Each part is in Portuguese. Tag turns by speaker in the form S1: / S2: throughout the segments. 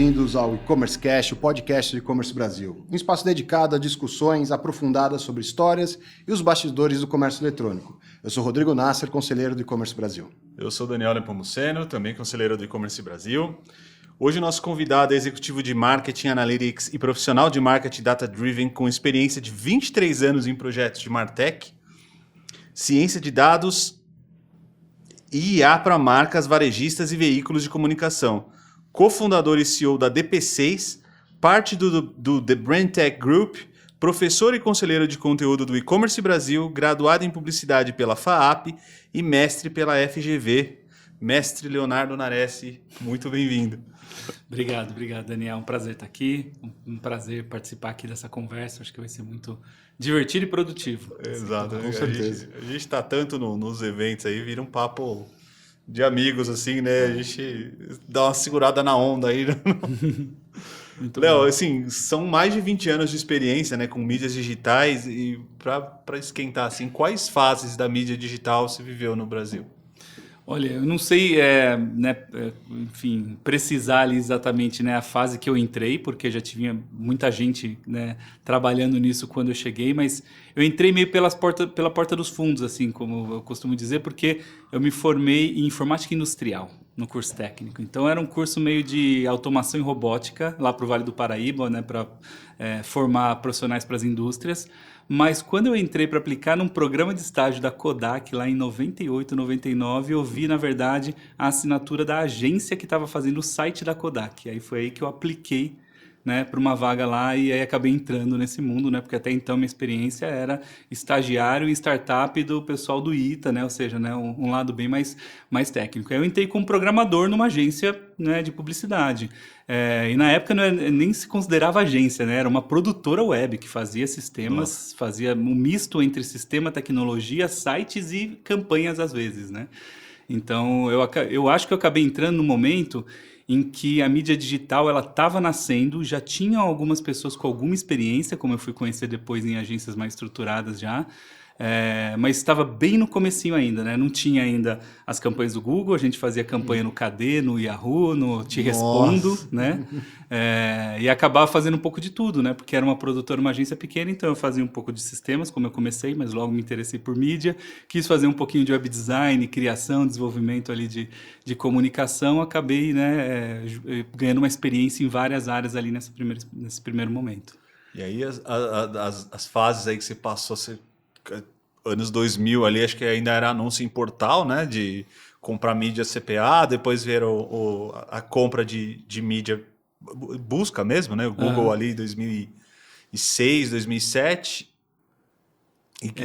S1: bem-vindos ao E-Commerce Cast, o podcast do E-Commerce Brasil. Um espaço dedicado a discussões aprofundadas sobre histórias e os bastidores do comércio eletrônico. Eu sou Rodrigo Nasser, conselheiro do E-Commerce Brasil.
S2: Eu sou Daniel Nepomuceno, também conselheiro do E-Commerce Brasil. Hoje o nosso convidado é executivo de Marketing Analytics e profissional de Marketing Data Driven com experiência de 23 anos em projetos de Martech, ciência de dados e IA para marcas, varejistas e veículos de comunicação. Cofundador e CEO da DP6, parte do The Brand Tech Group, professor e conselheiro de conteúdo do E-Commerce Brasil, graduado em publicidade pela FAAP e mestre pela FGV. Mestre Leonardo Nares, muito bem-vindo.
S3: Obrigado, Daniel. Um prazer estar aqui, um prazer participar aqui dessa conversa. Acho que vai ser muito divertido e produtivo.
S2: Exato,
S1: com certeza.
S2: A gente está tanto nos eventos aí, vira um papo de amigos, assim, né? A gente dá uma segurada na onda aí. Léo, assim, são mais de 20 anos de experiência, né, com mídias digitais e para esquentar, assim, quais fases da mídia digital se viveu no Brasil?
S3: Olha, eu não sei, enfim, precisar ali exatamente, né, a fase que eu entrei, porque já tinha muita gente, né, trabalhando nisso quando eu cheguei, mas eu entrei meio pela porta dos fundos, assim, como eu costumo dizer, porque eu me formei em informática industrial no curso técnico. Então era um curso meio de automação e robótica lá para o Vale do Paraíba, né, para formar profissionais para as indústrias. Mas quando eu entrei para aplicar num programa de estágio da Kodak, lá em 98, 99, eu vi, na verdade, a assinatura da agência que estava fazendo o site da Kodak. Aí foi aí que eu apliquei, né, para uma vaga lá e aí acabei entrando nesse mundo, né, porque até então minha experiência era estagiário em startup do pessoal do ITA, né, ou seja, né, um lado bem mais técnico. Aí eu entrei como programador numa agência, né, de publicidade. E na época nem se considerava agência, né, era uma produtora web que fazia sistemas, fazia um misto entre sistema, tecnologia, sites e campanhas às vezes, né. Então eu acho que eu acabei entrando no momento em que a mídia digital ela estava nascendo, já tinham algumas pessoas com alguma experiência, como eu fui conhecer depois em agências mais estruturadas já, mas estava bem no comecinho ainda, né? Não tinha ainda as campanhas do Google, a gente fazia campanha no KD, no Yahoo, no Te Respondo, né? E acabava fazendo um pouco de tudo, né? Porque era uma produtora, uma agência pequena, então eu fazia um pouco de sistemas, como eu comecei, mas logo me interessei por mídia, quis fazer um pouquinho de web design, criação, desenvolvimento ali de comunicação, acabei, né, ganhando uma experiência em várias áreas ali nesse primeiro momento.
S2: E aí as fases aí que você passou, anos 2000 ali, acho que ainda era anúncio em portal, né, de comprar mídia CPA, depois veio a compra de mídia busca mesmo, né, o Google ali 2006, 2007...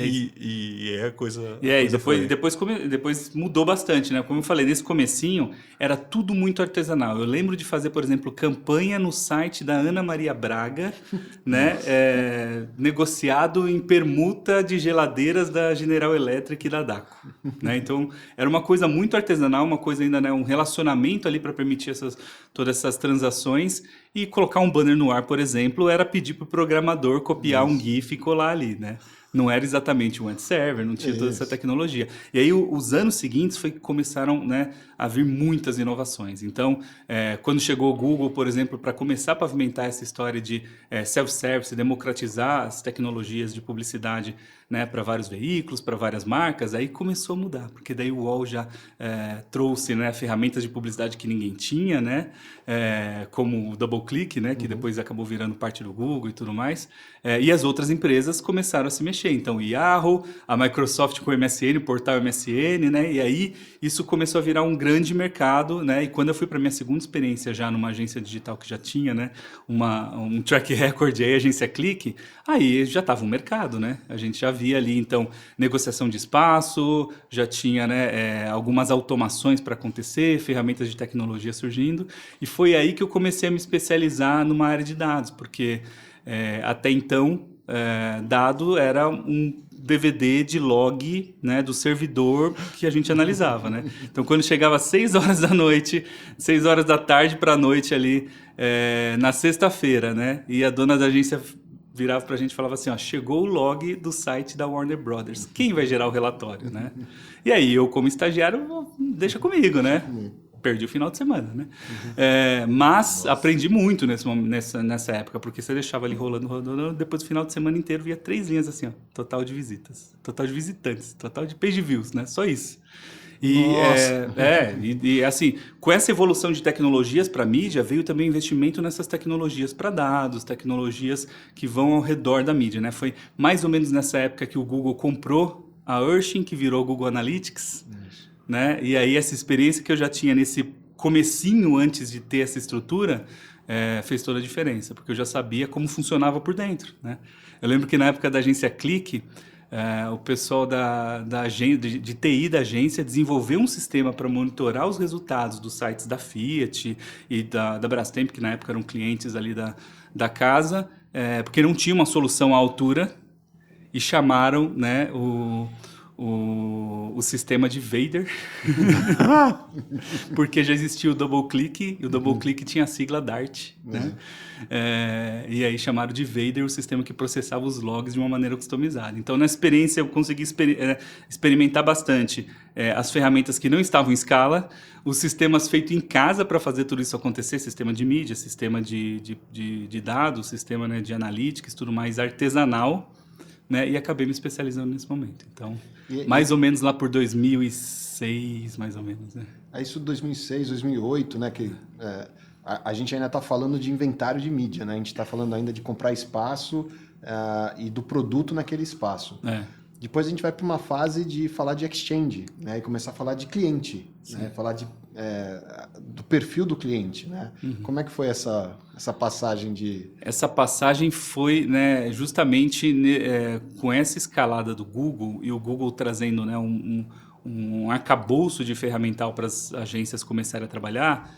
S2: E é a coisa.
S3: E depois mudou bastante, né? Como eu falei, nesse comecinho era tudo muito artesanal. Eu lembro de fazer, por exemplo, campanha no site da Ana Maria Braga, né? Negociado em permuta de geladeiras da General Electric e da Daco, né? Então era uma coisa muito artesanal, uma coisa ainda, né, um relacionamento ali para permitir todas essas transações. E colocar um banner no ar, por exemplo, era pedir para o programador copiar um GIF e colar ali, né? Não era exatamente um ad server, não tinha toda essa tecnologia. E aí os anos seguintes foi que começaram, né, a vir muitas inovações. Então, quando chegou o Google, por exemplo, para começar a pavimentar essa história de self-service, democratizar as tecnologias de publicidade, né, para vários veículos, para várias marcas, aí começou a mudar, porque daí o UOL já trouxe, né, ferramentas de publicidade que ninguém tinha, né, como o DoubleClick, né, que depois acabou virando parte do Google e tudo mais, e as outras empresas começaram a se mexer. Então, o Yahoo, a Microsoft com o MSN, o portal MSN, né, e aí isso começou a virar um grande mercado, né, e quando eu fui para minha segunda experiência já numa agência digital que já tinha, né, um track record aí, agência Clique, aí já estava um mercado, né, a gente já via ali, então, negociação de espaço, já tinha, né, algumas automações para acontecer, ferramentas de tecnologia surgindo, e foi aí que eu comecei a me especializar numa área de dados, porque até então, dado era um DVD de log, né, do servidor que a gente analisava, né? Então, quando chegava às 6 horas da noite, 6 horas da tarde para a noite ali, na sexta-feira, né? E a dona da agência virava para a gente e falava assim, ó, chegou o log do site da Warner Brothers. Quem vai gerar o relatório, né? E aí, eu como estagiário, deixa comigo, né? perdi o final de semana, né? Mas aprendi muito nessa época, porque você deixava ali rolando, depois do final de semana inteiro via 3 linhas assim, ó, total de visitas, total de visitantes, total de page views, né? Só isso. E assim, com essa evolução de tecnologias para mídia, veio também investimento nessas tecnologias para dados, tecnologias que vão ao redor da mídia, né? Foi mais ou menos nessa época que o Google comprou a Urshin, que virou Google Analytics, né? E aí essa experiência que eu já tinha nesse comecinho antes de ter essa estrutura fez toda a diferença, porque eu já sabia como funcionava por dentro, né? Eu lembro que na época da agência Clique, o pessoal de TI da agência desenvolveu um sistema para monitorar os resultados dos sites da Fiat e da Brastemp, que na época eram clientes ali da casa, porque não tinha uma solução à altura, e chamaram, né, o sistema de Vader, porque já existia o DoubleClick, e o DoubleClick tinha a sigla Dart, né? E aí chamaram de Vader o sistema que processava os logs de uma maneira customizada. Então, na experiência, eu consegui experimentar bastante as ferramentas que não estavam em escala, os sistemas feitos em casa para fazer tudo isso acontecer, sistema de mídia, sistema de dados, sistema, né, de analytics, tudo mais artesanal, né, e acabei me especializando nesse momento. Então, mais ou menos lá por 2006, mais ou menos. Né?
S1: É isso 2006, 2008, né, que a gente ainda está falando de inventário de mídia, né? A gente está falando ainda de comprar espaço e do produto naquele espaço. Depois a gente vai para uma fase de falar de exchange, né, e começar a falar de cliente, né, falar do perfil do cliente, né? Como é que foi essa passagem de... Essa
S3: passagem foi, né, justamente com essa escalada do Google, e o Google trazendo, né, um arcabouço de ferramental para as agências começarem a trabalhar.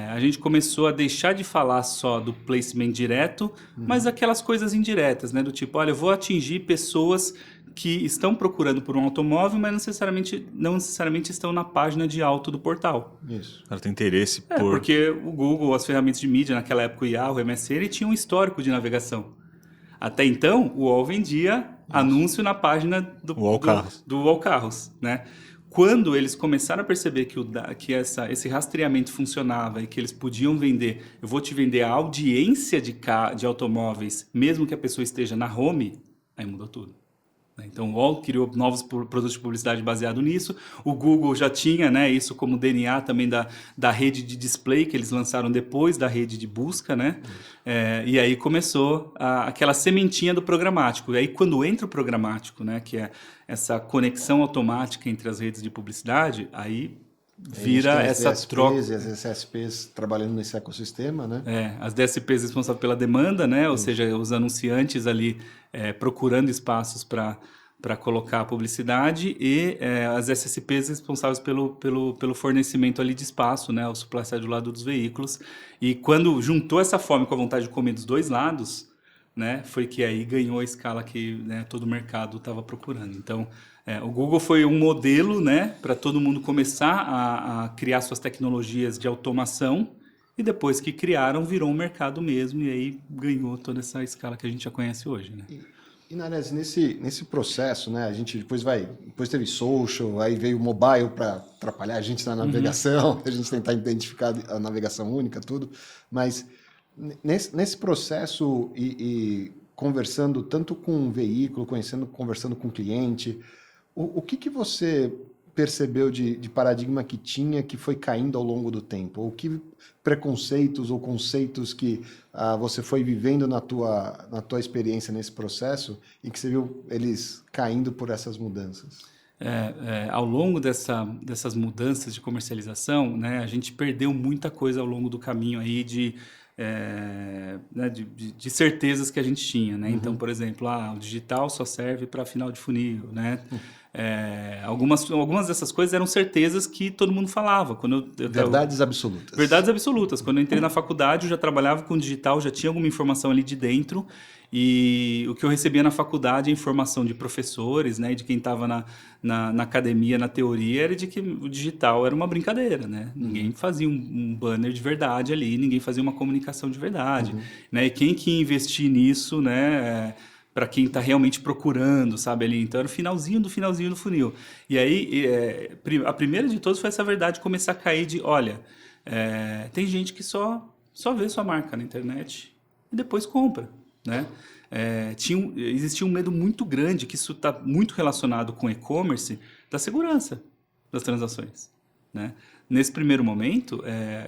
S3: A gente começou a deixar de falar só do placement direto, mas aquelas coisas indiretas, né? Do tipo, olha, eu vou atingir pessoas que estão procurando por um automóvel, mas não necessariamente estão na página de auto do portal.
S2: Isso. Ela tem interesse
S3: porque o Google, as ferramentas de mídia, naquela época o Yahoo, o MSN, tinham um histórico de navegação. Até então, o UOL vendia anúncio na página do UOL Carros, né? Quando eles começaram a perceber que esse rastreamento funcionava e que eles podiam vender, eu vou te vender a audiência de automóveis, mesmo que a pessoa esteja na home, aí mudou tudo. Então, o UOL criou novos produtos de publicidade baseado nisso. O Google já tinha, né, isso como DNA também da rede de display que eles lançaram depois da rede de busca, né? E aí começou aquela sementinha do programático. E aí, quando entra o programático, né, que é essa conexão automática entre as redes de publicidade, aí vira essa troca.
S1: E as SSPs trabalhando nesse ecossistema, né?
S3: As DSPs responsáveis pela demanda, né? Ou seja, os anunciantes ali procurando espaços para colocar a publicidade, e as SSPs responsáveis pelo fornecimento ali de espaço, né? O supply side do lado dos veículos. E quando juntou essa fome com a vontade de comer dos dois lados, né? Foi que aí ganhou a escala que, né, todo o mercado estava procurando. Então, o Google foi um modelo, né, para todo mundo começar a criar suas tecnologias de automação, e depois que criaram, virou um mercado mesmo, e aí ganhou toda essa escala que a gente já conhece hoje. Né?
S1: E Nares, nesse processo, né, a gente depois teve social, aí veio o mobile para atrapalhar a gente na navegação, a gente tentar identificar a navegação única, tudo, mas nesse processo e conversando tanto com o veículo, conversando com o cliente, o que você percebeu de paradigma que tinha, que foi caindo ao longo do tempo? Ou que preconceitos ou conceitos que você foi vivendo na tua experiência nesse processo e que você viu eles caindo por essas mudanças?
S3: Ao longo dessas mudanças de comercialização, né, a gente perdeu muita coisa ao longo do caminho aí né, de certezas que a gente tinha, né? Então, por exemplo, o digital só serve para final de funil, né? Algumas dessas coisas eram certezas que todo mundo falava.
S1: Verdades absolutas.
S3: Verdades absolutas. Quando eu entrei na faculdade, eu já trabalhava com digital, já tinha alguma informação ali de dentro, e o que eu recebia na faculdade, a informação de professores, né, e de quem estava na academia, na teoria, era de que o digital era uma brincadeira, né? Ninguém fazia um banner de verdade ali, ninguém fazia uma comunicação de verdade, né? E quem que ia investir nisso, né, para quem está realmente procurando, sabe, ali. Então era o finalzinho do funil. E aí, a primeira de todas foi essa verdade começar a cair de, olha, tem gente que só vê sua marca na internet e depois compra, né? Existia um medo muito grande, que isso está muito relacionado com e-commerce, da segurança das transações, né? Nesse primeiro momento,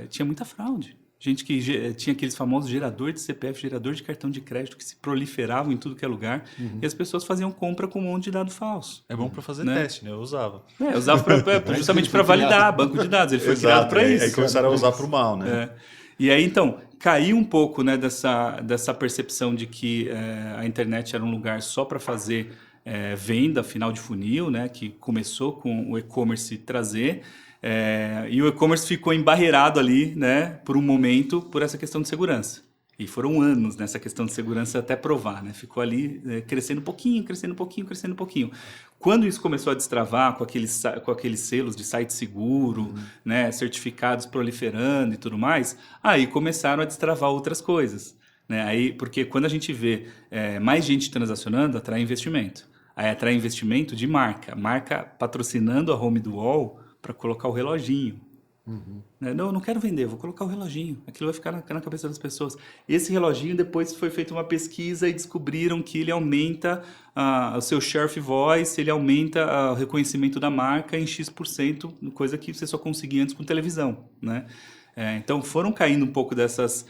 S3: tinha muita fraude. Gente que tinha aqueles famosos gerador de CPF, gerador de cartão de crédito que se proliferavam em tudo que é lugar, e as pessoas faziam compra com um monte de dado falso.
S2: É bom para fazer
S3: Né?
S2: teste, né? Eu usava.
S3: Eu usava justamente para validar banco de dados. Ele foi criado para isso.
S2: Aí começaram a usar para o mal, né?
S3: E aí, então, caiu um pouco, né, dessa percepção de que a internet era um lugar só para fazer venda, final de funil, né, que começou com o e-commerce trazer. E o e-commerce ficou embarreirado ali, né, por um momento, por essa questão de segurança. E foram anos nessa questão de segurança até provar, né? Ficou ali crescendo um pouquinho, crescendo um pouquinho, crescendo um pouquinho. Quando isso começou a destravar com aqueles selos de site seguro, né, certificados proliferando e tudo mais, aí começaram a destravar outras coisas, né? Aí, porque quando a gente vê mais gente transacionando, atrai investimento. Aí atrai investimento de marca patrocinando a home do UOL para colocar o reloginho. Né? Não, eu não quero vender, vou colocar o reloginho. Aquilo vai ficar na cabeça das pessoas. Esse reloginho, depois foi feita uma pesquisa e descobriram que ele aumenta o seu share of voice, ele aumenta o reconhecimento da marca em X%, coisa que você só conseguia antes com televisão. Né? Então foram caindo um pouco dessas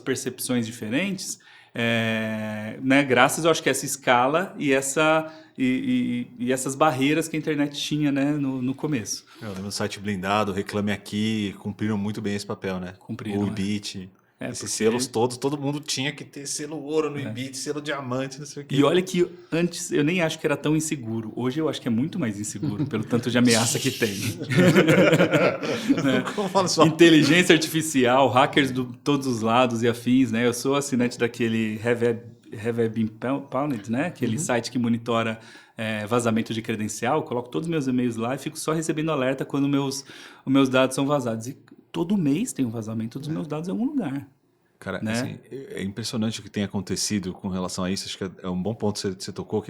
S3: percepções diferentes, né? Graças, eu acho que a essa escala e essas barreiras que a internet tinha, né, no começo.
S2: Eu lembro do site blindado, Reclame Aqui, cumpriram muito bem esse papel, né?
S3: Cumpriram,
S2: O Ibit. Esses
S3: porque...
S2: selos todos, todo mundo tinha que ter selo ouro no Ibit, selo diamante, não sei o quê.
S3: E olha que antes eu nem acho que era tão inseguro. Hoje eu acho que é muito mais inseguro, pelo tanto de ameaça que tem. Né? Inteligência artificial, hackers de todos os lados e afins, né? Eu sou assinante daquele Have I Been Pwned, né? Aquele site que monitora vazamento de credencial. Eu coloco todos os meus e-mails lá e fico só recebendo alerta quando os meus dados são vazados. E todo mês tem um vazamento dos meus dados em algum lugar.
S2: Cara,
S3: né?
S2: assim, é impressionante o que tem acontecido com relação a isso. Acho que é um bom ponto que você tocou.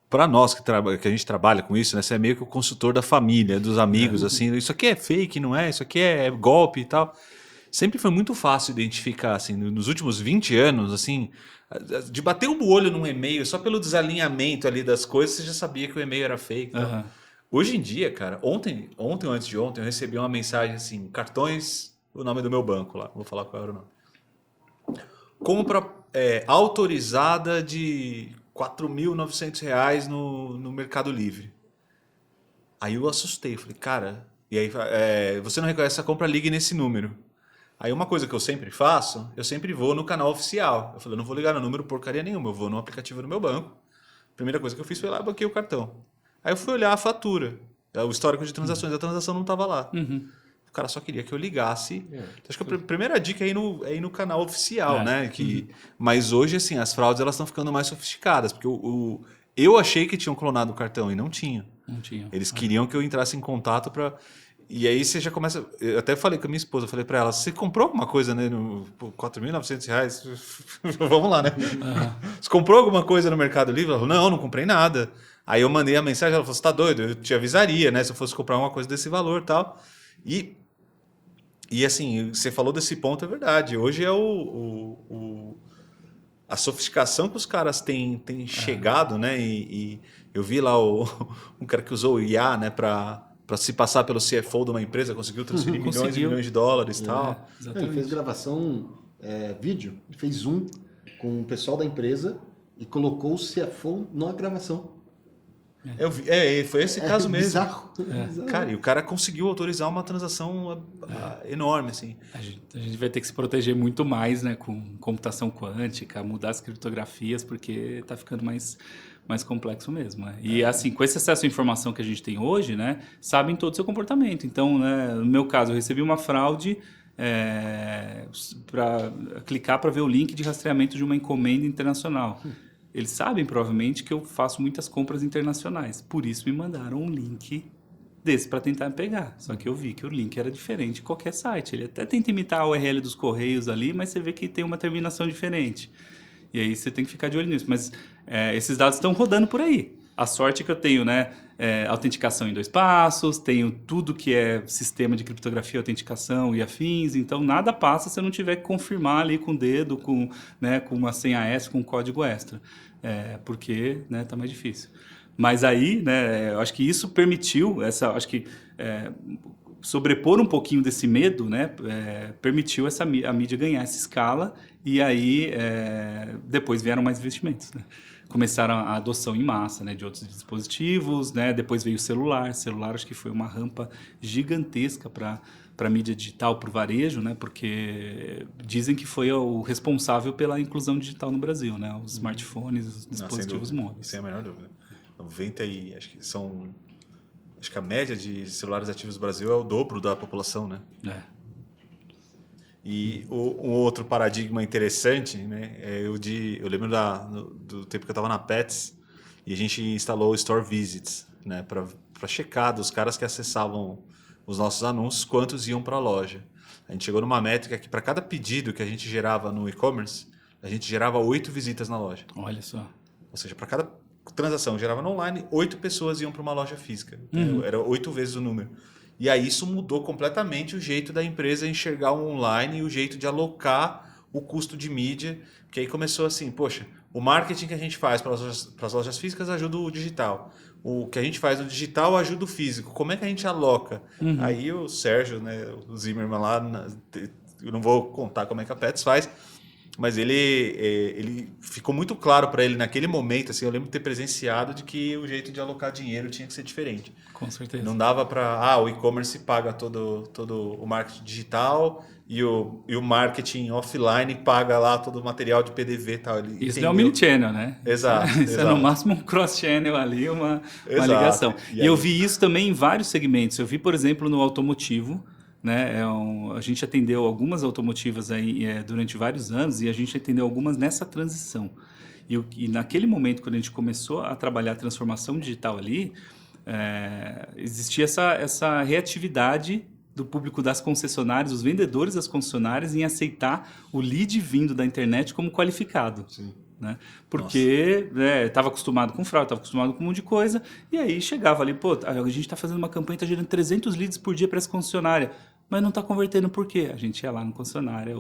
S2: Para nós que a gente trabalha com isso, né? Você é meio que o consultor da família, dos amigos, assim. Isso aqui é fake, não é? Isso aqui é golpe e tal. Sempre foi muito fácil identificar, assim, nos últimos 20 anos, assim, de bater o olho num e-mail, só pelo desalinhamento ali das coisas, você já sabia que o e-mail era fake. Então. Hoje em dia, cara, ontem ou antes de ontem, eu recebi uma mensagem assim, cartões, o nome do meu banco lá, vou falar qual era o nome. Compra autorizada de R$4.900 no Mercado Livre. Aí eu assustei, falei, cara, e aí você não reconhece essa compra, ligue nesse número. Aí uma coisa que eu sempre faço, eu sempre vou no canal oficial. Eu falei, eu não vou ligar no número porcaria nenhuma, eu vou no aplicativo do meu banco. Primeira coisa que eu fiz foi lá, banquei o cartão. Aí eu fui olhar a fatura, o histórico de transações, a transação não estava lá. O cara só queria que eu ligasse. Acho que a primeira dica é ir no canal oficial, né? Mas hoje, assim, as fraudes elas estão ficando mais sofisticadas, porque eu achei que tinham clonado o cartão e não tinham. Eles queriam que eu entrasse em contato para... E aí você já começa... Eu até falei com a minha esposa, falei para ela, você comprou alguma coisa, né, por R$4.900? Vamos lá, né? Você comprou alguma coisa no Mercado Livre? Ela falou, não comprei nada. Aí eu mandei a mensagem, ela falou, você tá doido? Eu te avisaria, né, se eu fosse comprar uma coisa desse valor e tal. E assim, você falou desse ponto, é verdade. Hoje é a sofisticação que os caras têm chegado, né? E eu vi lá um cara que usou o IA, né, para se passar pelo CFO de uma empresa, conseguiu transferir milhões e milhões de dólares e tal.
S1: Ele fez gravação vídeo, ele fez Zoom com o pessoal da empresa e colocou o CFO na gravação.
S2: Eu vi, foi esse caso mesmo.
S1: Bizarro.
S2: Cara, e o cara conseguiu autorizar uma transação enorme, assim.
S3: A gente vai ter que se proteger muito mais, né, com computação quântica, mudar as criptografias, porque está ficando mais complexo mesmo. Né? E assim, com esse acesso à informação que a gente tem hoje, né, sabem todo o seu comportamento. Então, né, no meu caso, eu recebi uma fraude para clicar para ver o link de rastreamento de uma encomenda internacional. Eles sabem, provavelmente, que eu faço muitas compras internacionais. Por isso me mandaram um link desse para tentar pegar. Só que eu vi que o link era diferente de qualquer site. Ele até tenta imitar a URL dos Correios ali, mas você vê que tem uma terminação diferente. E aí você tem que ficar de olho nisso. Mas esses dados estão rodando por aí. A sorte que eu tenho, né? Autenticação em 2 passos, tenho tudo que é sistema de criptografia, autenticação e afins, então nada passa se eu não tiver que confirmar ali com o dedo, com uma senha extra, com um código extra, porque tá mais difícil. Mas aí, né, eu acho que isso permitiu, sobrepor um pouquinho desse medo, né, permitiu a mídia ganhar essa escala e aí depois vieram mais investimentos, né? Começaram a adoção em massa, né, de outros dispositivos, né? Depois veio o celular. Celular acho que foi uma rampa gigantesca para a mídia digital, para o varejo, né? Porque dizem que foi o responsável pela inclusão digital no Brasil, né? Os smartphones, os dispositivos móveis.
S2: Sem a menor dúvida. 90 e acho que a média de celulares ativos no Brasil é o dobro da população, né? E um outro paradigma interessante, né, eu lembro do tempo que eu estava na Pets e a gente instalou o Store Visits, né, para checar dos caras que acessavam os nossos anúncios, quantos iam para a loja. A gente chegou numa métrica que para cada pedido que a gente gerava no e-commerce, a gente gerava 8 visitas na loja.
S3: Olha só.
S2: Ou seja, para cada transação gerava no online, 8 pessoas iam para uma loja física. Era 8 vezes o número. E aí isso mudou completamente o jeito da empresa enxergar o online e o jeito de alocar o custo de mídia, que aí começou assim, poxa, o marketing que a gente faz para as lojas físicas ajuda o digital. O que a gente faz no digital ajuda o físico. Como é que a gente aloca? Aí o Sérgio, né, o Zimmermann lá, eu não vou contar como é que a Pets faz, mas ele ficou muito claro para ele naquele momento, assim, eu lembro de ter presenciado de que o jeito de alocar dinheiro tinha que ser diferente.
S3: Com certeza.
S2: Não dava para, o e-commerce paga todo o marketing digital e o marketing offline paga lá todo o material de PDV e tal.
S3: Isso
S2: entendeu?
S3: não é um mini-channel, né?
S2: Exato.
S3: Isso é no máximo um cross-channel ali, uma ligação. E eu vi isso também em vários segmentos. Eu vi, por exemplo, no automotivo, né? A gente atendeu algumas automotivas aí durante vários anos e a gente atendeu algumas nessa transição. E naquele momento, quando a gente começou a trabalhar a transformação digital ali, existia essa reatividade do público das concessionárias, os vendedores das concessionárias, em aceitar o lead vindo da internet como qualificado.
S1: Sim.
S3: Né? Porque estava acostumado com fraude, estava acostumado com um monte de coisa, e aí chegava ali, a gente está fazendo uma campanha, está gerando 300 leads por dia para essa concessionária, mas não está convertendo por quê? A gente ia lá na concessionária,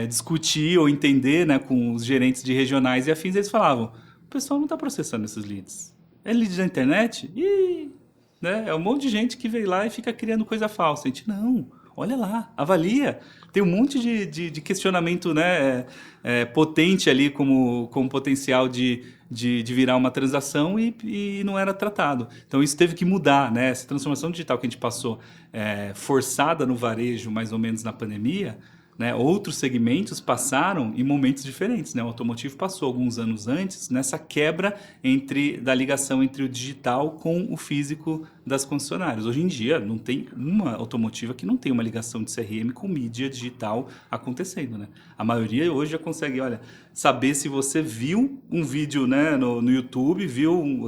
S3: discutir ou entender, né, com os gerentes de regionais e afins, eles falavam, o pessoal não está processando esses leads. É lead da internet? É um monte de gente que veio lá e fica criando coisa falsa. A gente, não, olha lá, avalia. Tem um monte de questionamento, né, potente ali como potencial de virar uma transação e não era tratado. Então isso teve que mudar, né? Essa transformação digital que a gente passou forçada no varejo mais ou menos na pandemia, né? Outros segmentos passaram em momentos diferentes, né? O automotivo passou alguns anos antes nessa quebra da ligação entre o digital com o físico das concessionárias. Hoje em dia, não tem uma automotiva que não tem uma ligação de CRM com mídia digital acontecendo, né? A maioria hoje já consegue, saber se você viu um vídeo, né, no YouTube,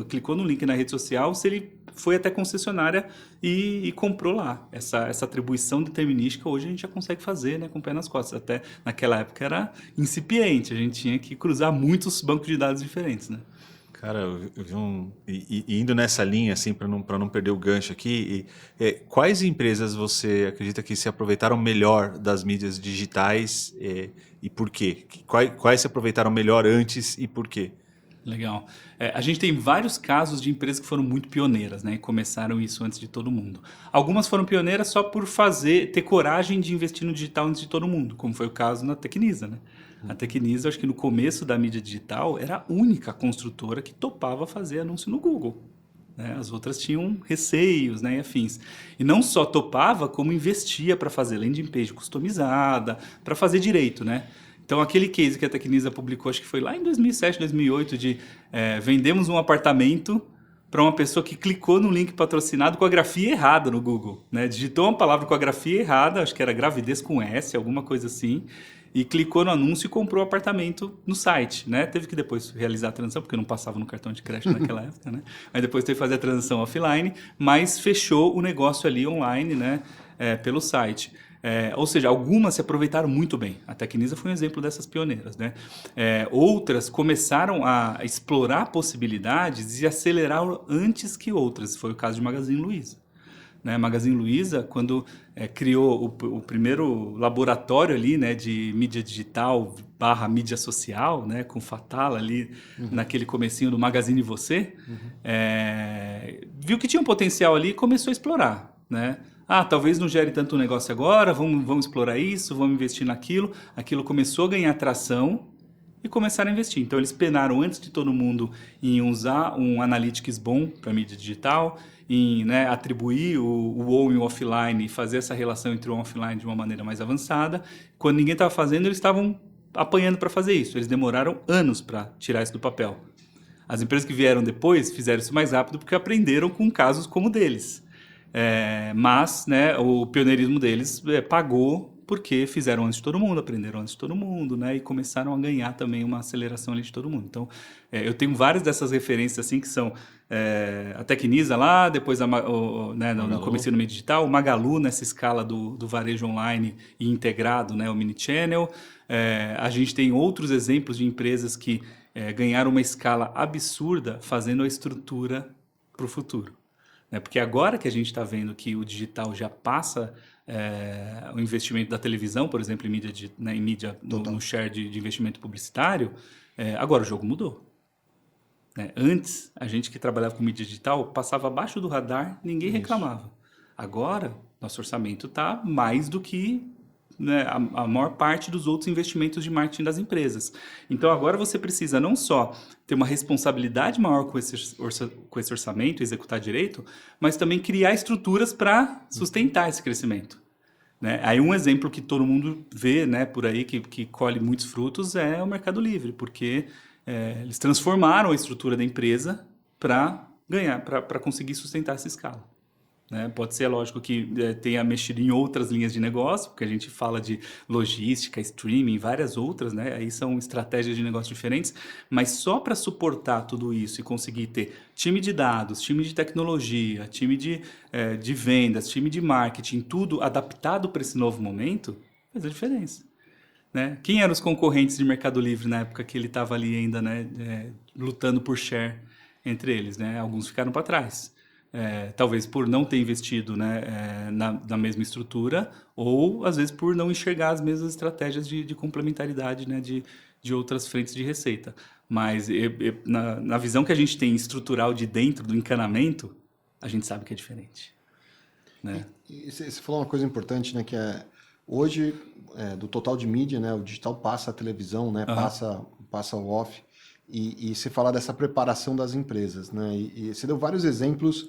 S3: clicou no link na rede social, se ele foi até concessionária e comprou lá. Essa atribuição determinística hoje a gente já consegue fazer, né, com o pé nas costas. Até naquela época era incipiente, a gente tinha que cruzar muitos bancos de dados diferentes, né?
S2: Cara, eu vi indo nessa linha, assim, para não perder o gancho aqui, quais empresas você acredita que se aproveitaram melhor das mídias digitais e por quê? Quais se aproveitaram melhor antes e por quê?
S3: Legal. A gente tem vários casos de empresas que foram muito pioneiras, né? E começaram isso antes de todo mundo. Algumas foram pioneiras só por ter coragem de investir no digital antes de todo mundo, como foi o caso na Tecnisa, né? A Tecnisa, acho que no começo da mídia digital, era a única construtora que topava fazer anúncio no Google. Né? As outras tinham receios, né, e afins. E não só topava, como investia para fazer landing page customizada, para fazer direito, né? Então, aquele case que a Tecnisa publicou, acho que foi lá em 2007, 2008, de vendemos um apartamento para uma pessoa que clicou no link patrocinado com a grafia errada no Google. Né? Digitou uma palavra com a grafia errada, acho que era gravidez com S, alguma coisa assim, e clicou no anúncio e comprou o apartamento no site. Né? Teve que depois realizar a transação, porque não passava no cartão de crédito naquela época. Né? Aí depois teve que fazer a transação offline, mas fechou o negócio ali online, né? Pelo site. Ou seja, algumas se aproveitaram muito bem. A Tecnisa foi um exemplo dessas pioneiras, né? Outras começaram a explorar possibilidades e aceleraram antes que outras. Foi o caso de Magazine Luiza. Né? Magazine Luiza, quando criou o primeiro laboratório ali, né, de mídia digital / mídia social, né, com Fatala ali, naquele comecinho do Magazine Você, viu que tinha um potencial ali e começou a explorar, né? Talvez não gere tanto negócio agora, vamos explorar isso, vamos investir naquilo. Aquilo começou a ganhar tração e começaram a investir. Então, eles penaram antes de todo mundo em usar um analytics bom para mídia digital, em, né, atribuir o on e o offline e fazer essa relação entre o on e o offline de uma maneira mais avançada. Quando ninguém estava fazendo, eles estavam apanhando para fazer isso. Eles demoraram anos para tirar isso do papel. As empresas que vieram depois fizeram isso mais rápido porque aprenderam com casos como o deles. Mas, né, o pioneirismo deles pagou porque fizeram antes de todo mundo, aprenderam antes de todo mundo, né, e começaram a ganhar também uma aceleração ali de todo mundo. Então, eu tenho várias dessas referências assim que são a Tecnisa lá, depois né, no começo do meio digital, o Magalu nessa escala do varejo online e integrado, né, o Minichannel. A gente tem outros exemplos de empresas que ganharam uma escala absurda fazendo a estrutura para o futuro. Porque agora que a gente está vendo que o digital já passa o investimento da televisão, por exemplo, em mídia no share de investimento publicitário, agora o jogo mudou. Antes, a gente que trabalhava com mídia digital passava abaixo do radar, ninguém reclamava. Agora, nosso orçamento está mais do que, né, a maior parte dos outros investimentos de marketing das empresas. Então, agora você precisa não só ter uma responsabilidade maior com esse orçamento, executar direito, mas também criar estruturas para sustentar esse crescimento. Né? Aí um exemplo que todo mundo vê, né, por aí, que colhe muitos frutos, é o Mercado Livre, porque eles transformaram a estrutura da empresa para ganhar, para conseguir sustentar essa escala. Né? Pode ser, lógico, que tenha mexido em outras linhas de negócio, porque a gente fala de logística, streaming, várias outras, né? Aí são estratégias de negócio diferentes, mas só para suportar tudo isso e conseguir ter time de dados, time de tecnologia, time de vendas, time de marketing, tudo adaptado para esse novo momento, faz a diferença. Né? Quem eram os concorrentes de Mercado Livre na época que ele estava ali ainda, né, lutando por share entre eles? Né? Alguns ficaram para trás. Talvez por não ter investido, né, na mesma estrutura, ou às vezes por não enxergar as mesmas estratégias de complementaridade, né, de outras frentes de receita. Mas na visão que a gente tem estrutural de dentro do encanamento, a gente sabe que é diferente. Né?
S1: E você falou uma coisa importante, né, que hoje, do total de mídia, né, o digital passa a televisão, né, passa o off, e você falar dessa preparação das empresas, né, e você deu vários exemplos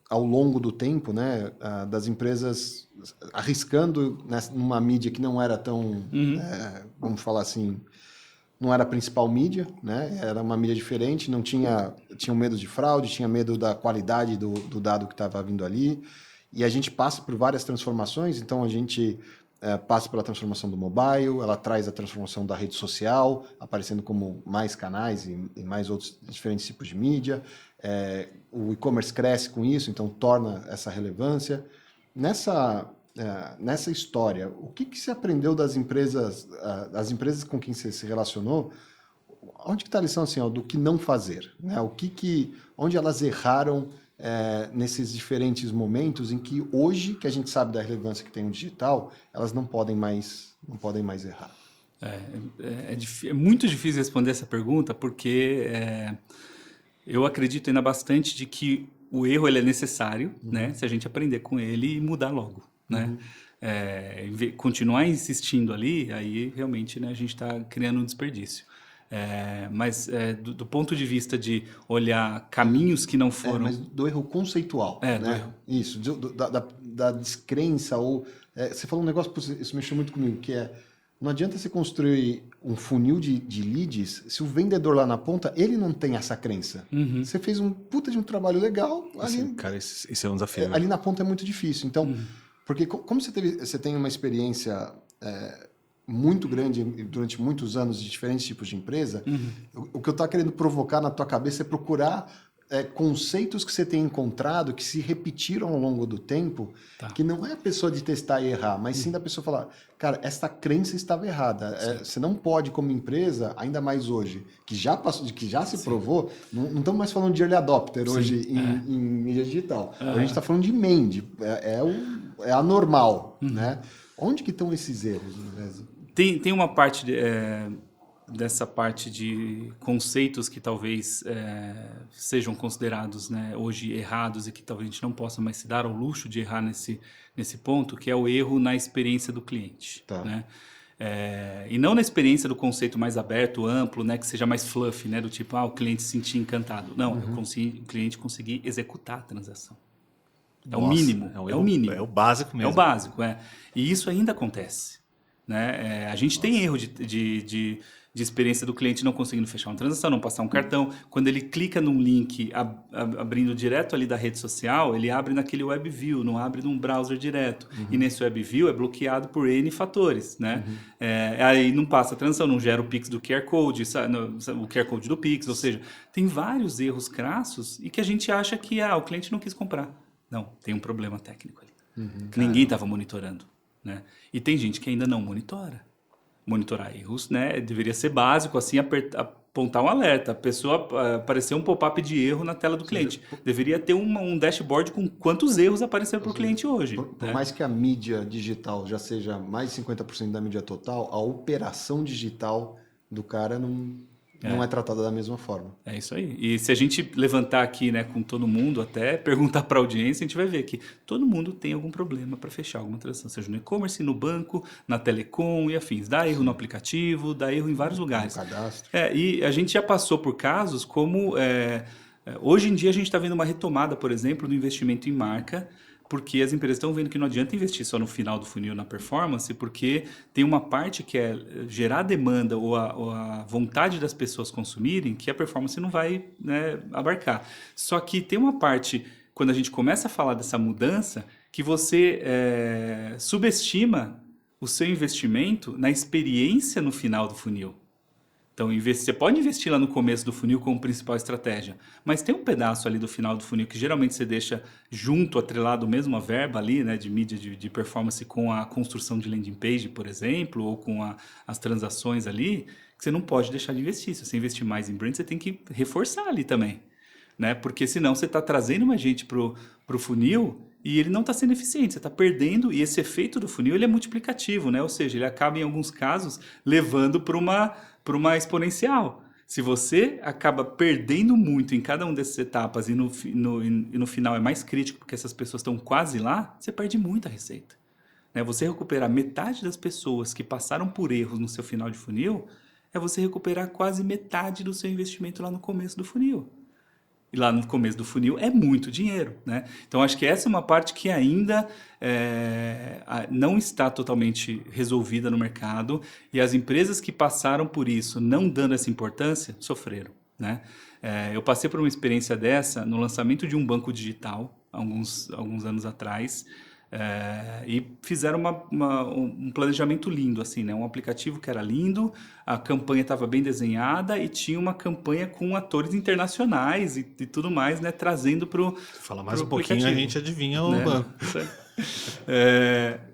S1: ao longo do tempo, né, das empresas arriscando numa mídia que não era tão, vamos falar assim, não era a principal mídia, né, era uma mídia diferente, não tinha medo de fraude, tinha medo da qualidade do dado que estava vindo ali, e a gente passa por várias transformações, então a gente passa pela transformação do mobile, ela traz a transformação da rede social, aparecendo como mais canais e mais outros diferentes tipos de mídia. O e-commerce cresce com isso, então torna essa relevância. Nessa história, o que se aprendeu das empresas com quem você se relacionou? Onde que está a lição assim, do que não fazer? Né? Onde elas erraram nesses diferentes momentos em que hoje, que a gente sabe da relevância que tem o digital, elas não podem mais errar?
S3: É muito difícil responder essa pergunta, porque eu acredito ainda bastante de que o erro ele é necessário, né, se a gente aprender com ele e mudar logo. Né? Continuar insistindo ali, aí realmente, né, a gente está criando um desperdício. Mas do ponto de vista de olhar caminhos que não foram...
S1: mas do erro conceitual. Né? Do erro. Isso, da descrença, ou... você falou um negócio, isso mexeu muito comigo, que não adianta você construir um funil de leads se o vendedor lá na ponta, ele não tem essa crença. Você fez um puta de um trabalho legal.
S2: Cara, esse é um desafio.
S1: Ali na ponta é muito difícil. Então, porque como você tem uma experiência... muito grande durante muitos anos de diferentes tipos de empresa, o que eu estou querendo provocar na tua cabeça é procurar conceitos que você tem encontrado que se repetiram ao longo do tempo,
S3: Tá.
S1: que não é a pessoa de testar e errar, mas sim da pessoa falar, cara, essa crença estava errada. Você não pode, como empresa, ainda mais hoje, que já passou, que já se provou, não estamos mais falando de early adopter hoje em mídia digital. A gente está falando de Mend, é anormal, né? Onde que estão esses erros, né?
S3: Tem uma parte dessa parte de conceitos que talvez sejam considerados, né, hoje errados e que talvez a gente não possa mais se dar ao luxo de errar nesse ponto, que é o erro na experiência do cliente.
S1: Tá.
S3: Né? E não na experiência do conceito mais aberto, amplo, né, que seja mais fluffy, né, do tipo, o cliente se sentir encantado. Não, o cliente conseguir executar a transação. É o
S2: Nossa,
S3: mínimo. É o mínimo.
S2: É o básico mesmo.
S3: É o básico, E isso ainda acontece. Né? A gente tem erro de experiência do cliente não conseguindo fechar uma transação, não passar um cartão. Quando ele clica num link abrindo direto ali da rede social, ele abre naquele web view, não abre num browser direto. E nesse web view é bloqueado por N fatores. Né? Aí não passa a transação, não gera o Pix do QR Code, o QR Code do Pix. Ou seja, tem vários erros crassos e que a gente acha que o cliente não quis comprar. Não, tem um problema técnico ali. Ninguém estava monitorando. Né? E tem gente que ainda não monitora. Monitorar erros, né? Deveria ser básico, assim, apontar um alerta. A pessoa apareceu um pop-up de erro na tela do cliente. Deveria ter um dashboard com quantos erros apareceram para o cliente hoje.
S1: Por mais que a mídia digital já seja mais de 50% da mídia total, a operação digital do cara não é tratada da mesma forma.
S3: É isso aí. E se a gente levantar aqui, né, com todo mundo, até perguntar para a audiência, a gente vai ver que todo mundo tem algum problema para fechar alguma transação, seja no e-commerce, no banco, na telecom e afins. Dá erro no aplicativo, dá erro em vários lugares.
S1: No cadastro.
S3: E a gente já passou por casos como... hoje em dia a gente está vendo uma retomada, por exemplo, do investimento em marca, porque as empresas estão vendo que não adianta investir só no final do funil, na performance, porque tem uma parte que é gerar demanda ou a vontade das pessoas consumirem, que a performance não vai, né, abarcar. Só que tem uma parte, quando a gente começa a falar dessa mudança, que você subestima o seu investimento na experiência no final do funil. Então, você pode investir lá no começo do funil como principal estratégia, mas tem um pedaço ali do final do funil que geralmente você deixa junto, atrelado mesmo a verba ali, né, de mídia de performance com a construção de landing page, por exemplo, ou com as transações ali, que você não pode deixar de investir. Se você investir mais em brand, você tem que reforçar ali também, né? Porque senão você está trazendo mais gente para o funil e ele não está sendo eficiente, você está perdendo, e esse efeito do funil ele é multiplicativo, né? Ou seja, ele acaba em alguns casos levando para uma exponencial. Se você acaba perdendo muito em cada uma dessas etapas e no final é mais crítico porque essas pessoas estão quase lá, você perde muita receita. Né? Você recuperar metade das pessoas que passaram por erros no seu final de funil é você recuperar quase metade do seu investimento lá no começo do funil. E lá no começo do funil é muito dinheiro, né? Então, acho que essa é uma parte que ainda não está totalmente resolvida no mercado e as empresas que passaram por isso, não dando essa importância, sofreram, né? Eu passei por uma experiência dessa no lançamento de um banco digital, alguns anos atrás, e fizeram um planejamento lindo, assim, né? Um aplicativo que era lindo, a campanha estava bem desenhada e tinha uma campanha com atores internacionais e tudo mais, né? Trazendo para o
S2: Fala mais um pouquinho, a gente adivinha o
S3: né?
S2: banco.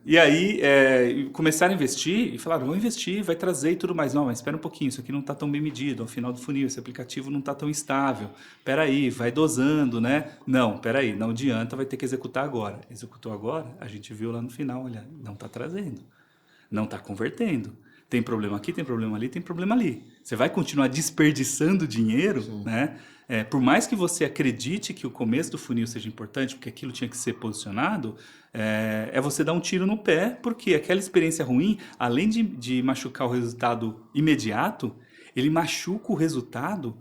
S3: E aí começaram a investir e falaram, vamos investir, vai trazer e tudo mais. Não, mas espera um pouquinho, isso aqui não está tão bem medido, ao final do funil, esse aplicativo não está tão estável. Espera aí, vai dosando, né? Não, espera aí, não adianta, vai ter que executar agora. Executou agora, a gente viu lá no final, olha, não está trazendo, não está convertendo. Tem problema aqui, tem problema ali, tem problema ali. Você vai continuar desperdiçando dinheiro, né? Por mais que você acredite que o começo do funil seja importante, porque aquilo tinha que ser posicionado, você dar um tiro no pé, porque aquela experiência ruim, além de machucar o resultado imediato, ele machuca o resultado,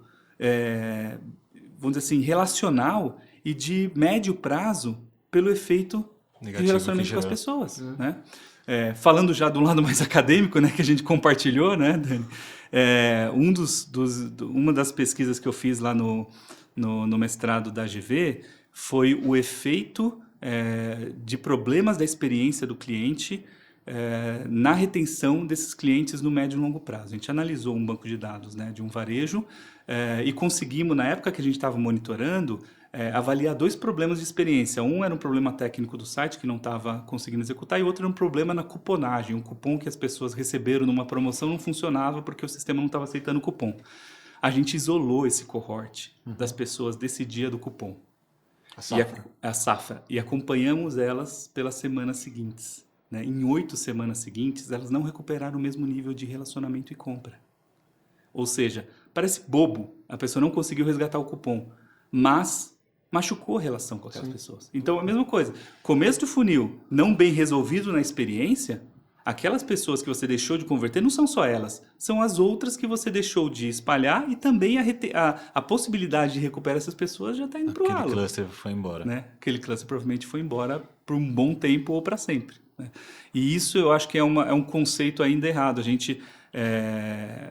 S3: vamos dizer assim, relacional e de médio prazo pelo efeito
S2: negativo
S3: de relacionamento com as pessoas, né? Falando já do lado mais acadêmico, né, que a gente compartilhou, né, Dani? Uma das pesquisas que eu fiz lá no mestrado da GV foi o efeito de problemas da experiência do cliente na retenção desses clientes no médio e longo prazo. A gente analisou um banco de dados, né, de um varejo e conseguimos, na época que a gente estava monitorando, avaliar 2 problemas de experiência. Um era um problema técnico do site que não estava conseguindo executar e outro era um problema na cuponagem. Um cupom que as pessoas receberam numa promoção não funcionava porque o sistema não estava aceitando o cupom. A gente isolou esse cohort das pessoas desse dia do cupom. A safra. E acompanhamos elas pelas semanas seguintes. Né? Em 8 semanas seguintes, elas não recuperaram o mesmo nível de relacionamento e compra. Ou seja, parece bobo, a pessoa não conseguiu resgatar o cupom, mas machucou a relação com aquelas pessoas. Então, a mesma coisa. Começo do funil não bem resolvido na experiência, aquelas pessoas que você deixou de converter não são só elas, são as outras que você deixou de espalhar e também a possibilidade de recuperar essas pessoas já está indo para o ralo.
S2: Aquele cluster foi embora.
S3: Né? Aquele cluster provavelmente foi embora por um bom tempo ou para sempre. Né? E isso eu acho que é um conceito ainda errado. A gente,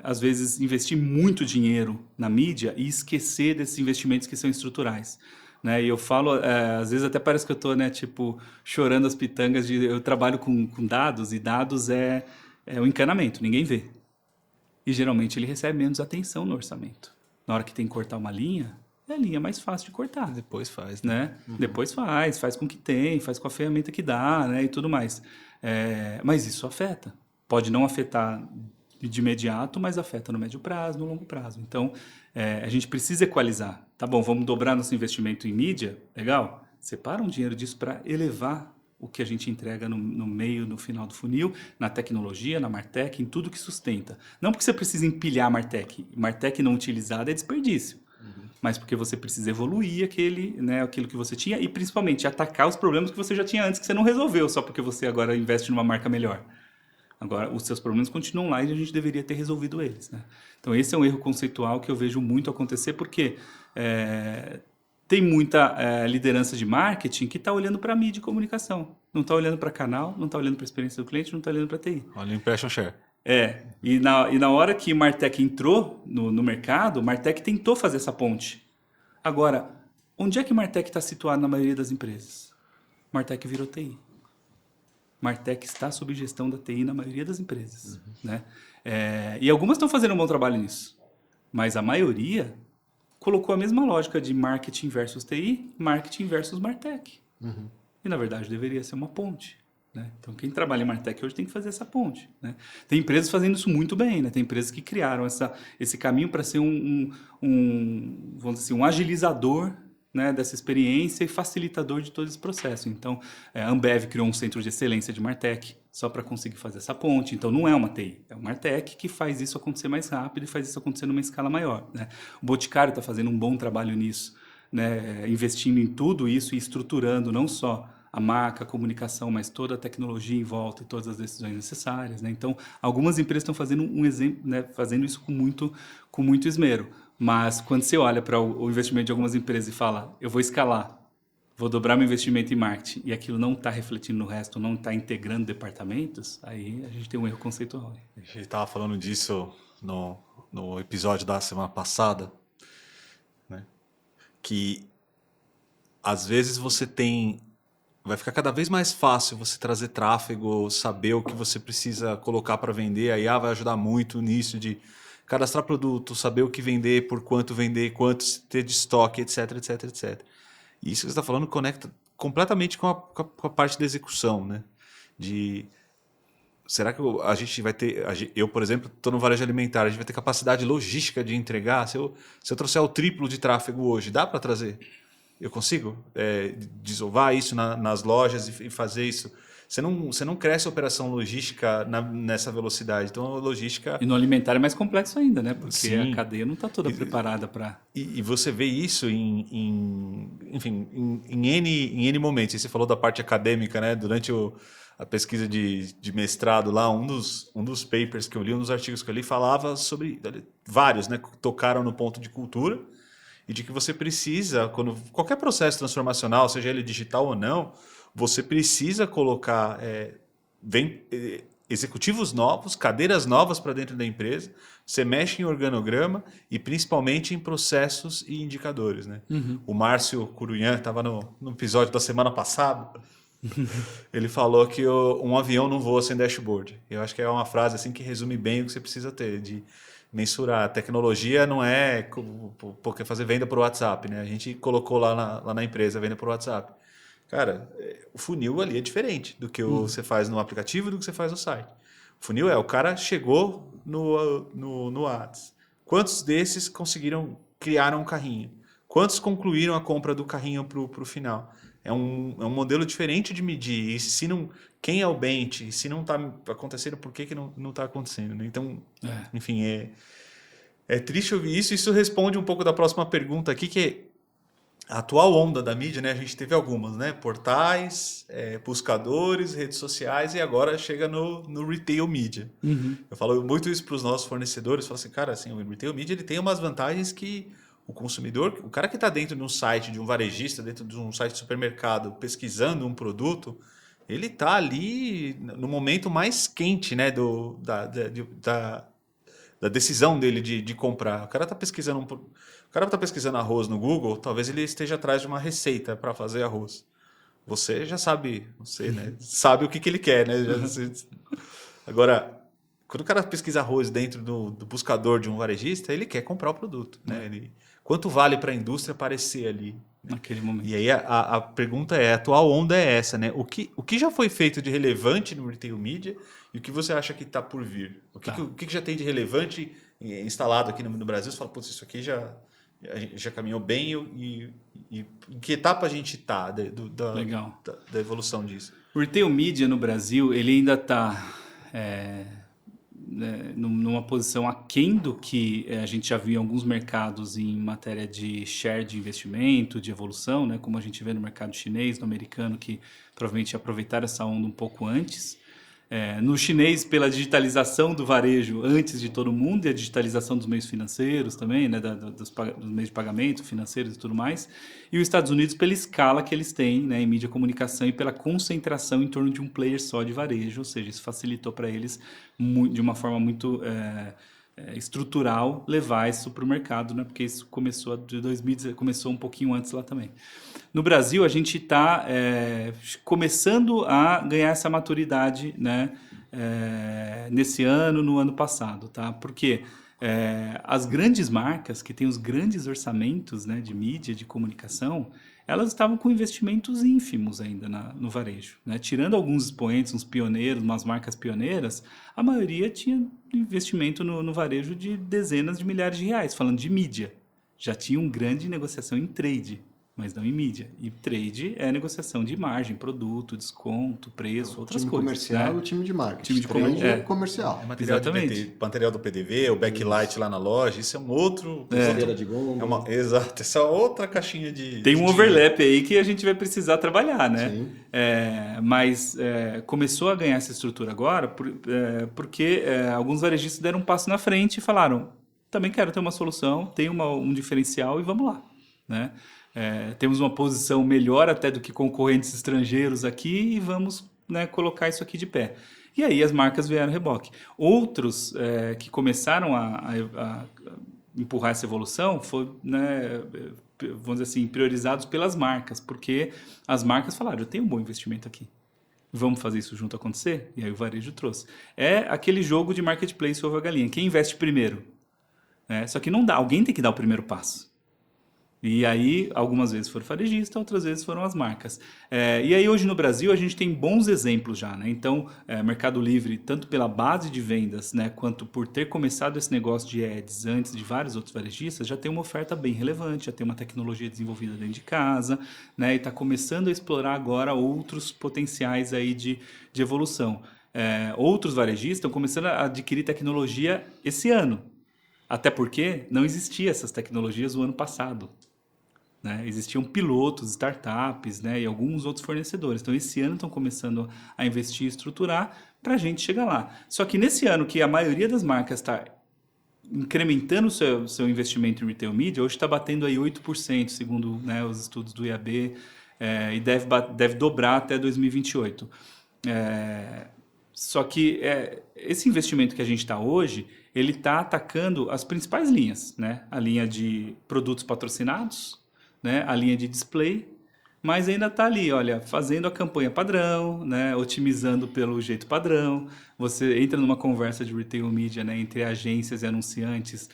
S3: às vezes, investir muito dinheiro na mídia e esquecer desses investimentos que são estruturais. Né? E eu falo, às vezes até parece que eu estou, né, tipo, chorando as pitangas eu trabalho com dados e dados é o encanamento, ninguém vê. E geralmente ele recebe menos atenção no orçamento. Na hora que tem que cortar uma linha, é a linha mais fácil de cortar.
S2: Depois faz,
S3: né? Depois faz com o que tem, faz com a ferramenta que dá, né? E tudo mais. Mas isso afeta. Pode não afetar de imediato, mas afeta no médio prazo, no longo prazo. Então, a gente precisa equalizar. Tá bom, vamos dobrar nosso investimento em mídia? Legal. Separa um dinheiro disso para elevar o que a gente entrega no meio, no final do funil, na tecnologia, na Martech, em tudo que sustenta. Não porque você precisa empilhar a Martech. Martech não utilizada é desperdício. Mas porque você precisa evoluir aquilo que você tinha e, principalmente, atacar os problemas que você já tinha antes, que você não resolveu, só porque você agora investe numa marca melhor. Agora, os seus problemas continuam lá e a gente deveria ter resolvido eles. Né? Então, esse é um erro conceitual que eu vejo muito acontecer, porque tem muita liderança de marketing que está olhando para a mídia e comunicação. Não está olhando para canal, não está olhando para a experiência do cliente, não está olhando para a TI.
S2: Olha o impression share.
S3: E na hora que Martech entrou no mercado, Martech tentou fazer essa ponte. Agora, onde é que Martech está situado na maioria das empresas? Martech virou TI. Martech está sob gestão da TI na maioria das empresas. Né? E algumas estão fazendo um bom trabalho nisso. Mas a maioria colocou a mesma lógica de marketing versus TI, marketing versus Martech. E, na verdade, deveria ser uma ponte. Né? Então, quem trabalha em Martech hoje tem que fazer essa ponte. Né? Tem empresas fazendo isso muito bem. Né? Tem empresas que criaram esse caminho para ser vamos dizer assim, um agilizador, né, dessa experiência e facilitador de todo esse processo. Então, a Ambev criou um centro de excelência de Martech só para conseguir fazer essa ponte. Então, não é uma TI, é uma Martech que faz isso acontecer mais rápido e faz isso acontecer numa escala maior. Né? O Boticário está fazendo um bom trabalho nisso, né? Investindo em tudo isso e estruturando não só a marca, a comunicação, mas toda a tecnologia em volta e todas as decisões necessárias. Né? Então, algumas empresas estão fazendo um exemplo, né, fazendo isso com muito esmero. Mas quando você olha para o investimento de algumas empresas e fala, eu vou escalar, vou dobrar meu investimento em marketing, e aquilo não está refletindo no resto, não está integrando departamentos, aí a gente tem um erro conceitual.
S2: A gente estava falando disso no episódio da semana passada, né? Que às vezes vai ficar cada vez mais fácil você trazer tráfego, saber o que você precisa colocar para vender. A IA vai ajudar muito nisso de cadastrar produto, saber o que vender, por quanto vender, quanto ter de estoque, etc, etc, etc. E isso que você está falando conecta completamente com a parte da execução, né? Será que a gente vai ter... Eu, por exemplo, estou no varejo alimentar, a gente vai ter capacidade logística de entregar? Se eu trouxer o triplo de tráfego hoje, dá para trazer? Eu consigo desovar isso nas lojas e fazer isso? Você não cresce a operação logística nessa velocidade. Então, a logística...
S3: E no alimentar é mais complexo ainda, né? Porque
S2: Sim.
S3: a cadeia não está toda preparada para...
S2: E você vê isso em N momentos. E você falou da parte acadêmica, né? Durante a pesquisa de mestrado lá, um dos papers que eu li, um dos artigos que eu li, falava sobre... Vários, né? Tocaram no ponto de cultura e de que você precisa, qualquer processo transformacional, seja ele digital ou não, você precisa colocar executivos novos, cadeiras novas para dentro da empresa, você mexe em organograma e principalmente em processos e indicadores. Né? O Márcio Curunhan estava no episódio da semana passada, Ele falou que um avião não voa sem dashboard. Eu acho que é uma frase assim que resume bem o que você precisa ter, de mensurar. A tecnologia não é porque fazer venda por WhatsApp, né? A gente colocou lá na empresa venda por WhatsApp. Cara, o funil ali é diferente do que você faz no aplicativo e do que você faz no site. O funil o cara chegou no Ads. Quantos desses criaram um carrinho? Quantos concluíram a compra do carrinho para o final? É um modelo diferente de medir. E se não, quem é o bench? E se não está acontecendo, por que não está acontecendo? Né? Então, enfim, é triste ouvir isso. Isso responde um pouco da próxima pergunta aqui, que é a atual onda da mídia, né? A gente teve algumas, né? Portais, buscadores, redes sociais e agora chega no retail media. Eu falo muito isso para os nossos fornecedores. Falo assim, cara, assim, o retail media ele tem umas vantagens que o consumidor, o cara que está dentro de um site, de um varejista, dentro de um site de supermercado, pesquisando um produto, ele está ali no momento mais quente, né, da decisão dele de comprar. O cara está pesquisando arroz no Google, talvez ele esteja atrás de uma receita para fazer arroz. Você já sabe, né, sabe o que ele quer, né? Agora, quando o cara pesquisa arroz dentro do buscador de um varejista, ele quer comprar o produto, né? Quanto vale para a indústria aparecer ali?
S3: Naquele momento.
S2: E aí a pergunta a atual onda é essa, né? O que já foi feito de relevante no retail media e o que você acha que está por vir? O que já tem de relevante instalado aqui no Brasil? Você fala, putz, isso aqui já caminhou bem e em que etapa a gente está da evolução disso?
S3: O retail media no Brasil, ele ainda está numa posição aquém do que a gente já viu em alguns mercados em matéria de share de investimento, de evolução, né? Como a gente vê no mercado chinês, no americano, que provavelmente aproveitaram essa onda um pouco antes. No chinês, pela digitalização do varejo antes de todo mundo e a digitalização dos meios financeiros também, né? dos meios de pagamento financeiros e tudo mais. E os Estados Unidos pela escala que eles têm, né, em mídia e comunicação e pela concentração em torno de um player só de varejo, ou seja, isso facilitou para eles de uma forma muito estrutural levar isso para o mercado, né? Porque isso começou de 2010, começou um pouquinho antes lá também. No Brasil, a gente está começando a ganhar essa maturidade, né? Nesse ano, no ano passado, tá? Porque as grandes marcas que têm os grandes orçamentos, né, de mídia, de comunicação, elas estavam com investimentos ínfimos ainda no varejo, né? Tirando alguns expoentes, uns pioneiros, umas marcas pioneiras, a maioria tinha investimento no varejo de dezenas de milhares de reais, falando de mídia. Já tinha uma grande negociação em trade, mas não em mídia. E trade é negociação de margem, produto, desconto, preço, outras coisas.
S1: Comercial
S3: né?
S1: e o time de marketing.
S3: Time de
S1: comercial.
S2: Material do PDV, o backlight lá na loja, isso é um outro...
S1: Cadeira de gôndola.
S2: Exato, essa é outra caixinha de...
S3: Tem um overlap aí que a gente vai precisar trabalhar, né?
S1: Sim.
S3: Mas começou a ganhar essa estrutura agora porque alguns varejistas deram um passo na frente e falaram, também quero ter uma solução, tem um diferencial e vamos lá, né? Temos uma posição melhor até do que concorrentes estrangeiros aqui e vamos, né, colocar isso aqui de pé. E aí as marcas vieram reboque. Outros que começaram a empurrar essa evolução foram, né, vamos dizer assim, priorizados pelas marcas, porque as marcas falaram, eu tenho um bom investimento aqui. Vamos fazer isso junto acontecer? E aí o varejo trouxe. É aquele jogo de marketplace ovo a galinha. Quem investe primeiro? Só que não dá, alguém tem que dar o primeiro passo. E aí, algumas vezes foram varejistas, outras vezes foram as marcas. E aí, hoje no Brasil, a gente tem bons exemplos já, né? Então, Mercado Livre, tanto pela base de vendas, né, quanto por ter começado esse negócio de ads antes de vários outros varejistas, já tem uma oferta bem relevante, já tem uma tecnologia desenvolvida dentro de casa, né? E está começando a explorar agora outros potenciais aí de evolução. Outros varejistas estão começando a adquirir tecnologia esse ano. Até porque não existiam essas tecnologias no ano passado. Né? Existiam pilotos, startups, né, e alguns outros fornecedores. Então, esse ano estão começando a investir e estruturar para a gente chegar lá. Só que nesse ano que a maioria das marcas está incrementando o seu investimento em retail media, hoje está batendo aí 8%, segundo, né, os estudos do IAB, e deve dobrar até 2028. Só que esse investimento que a gente está hoje, ele está atacando as principais linhas, né? A linha de produtos patrocinados, né? A linha de display, mas ainda está ali, olha, fazendo a campanha padrão, né, otimizando pelo jeito padrão. Você entra numa conversa de retail media, né, entre agências e anunciantes,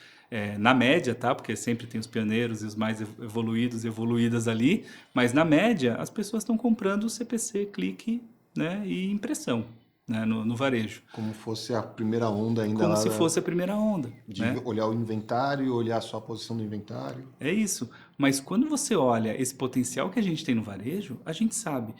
S3: na média, tá? Porque sempre tem os pioneiros e os mais evoluídos e evoluídas ali, mas na média as pessoas estão comprando CPC, clique, né, e impressão, né, no varejo.
S1: Como fosse a primeira onda ainda
S3: Como
S1: lá
S3: se fosse a primeira onda.
S1: de
S3: Né?
S1: olhar o inventário, olhar só a posição do inventário.
S3: É isso. Mas quando você olha esse potencial que a gente tem no varejo, a gente sabe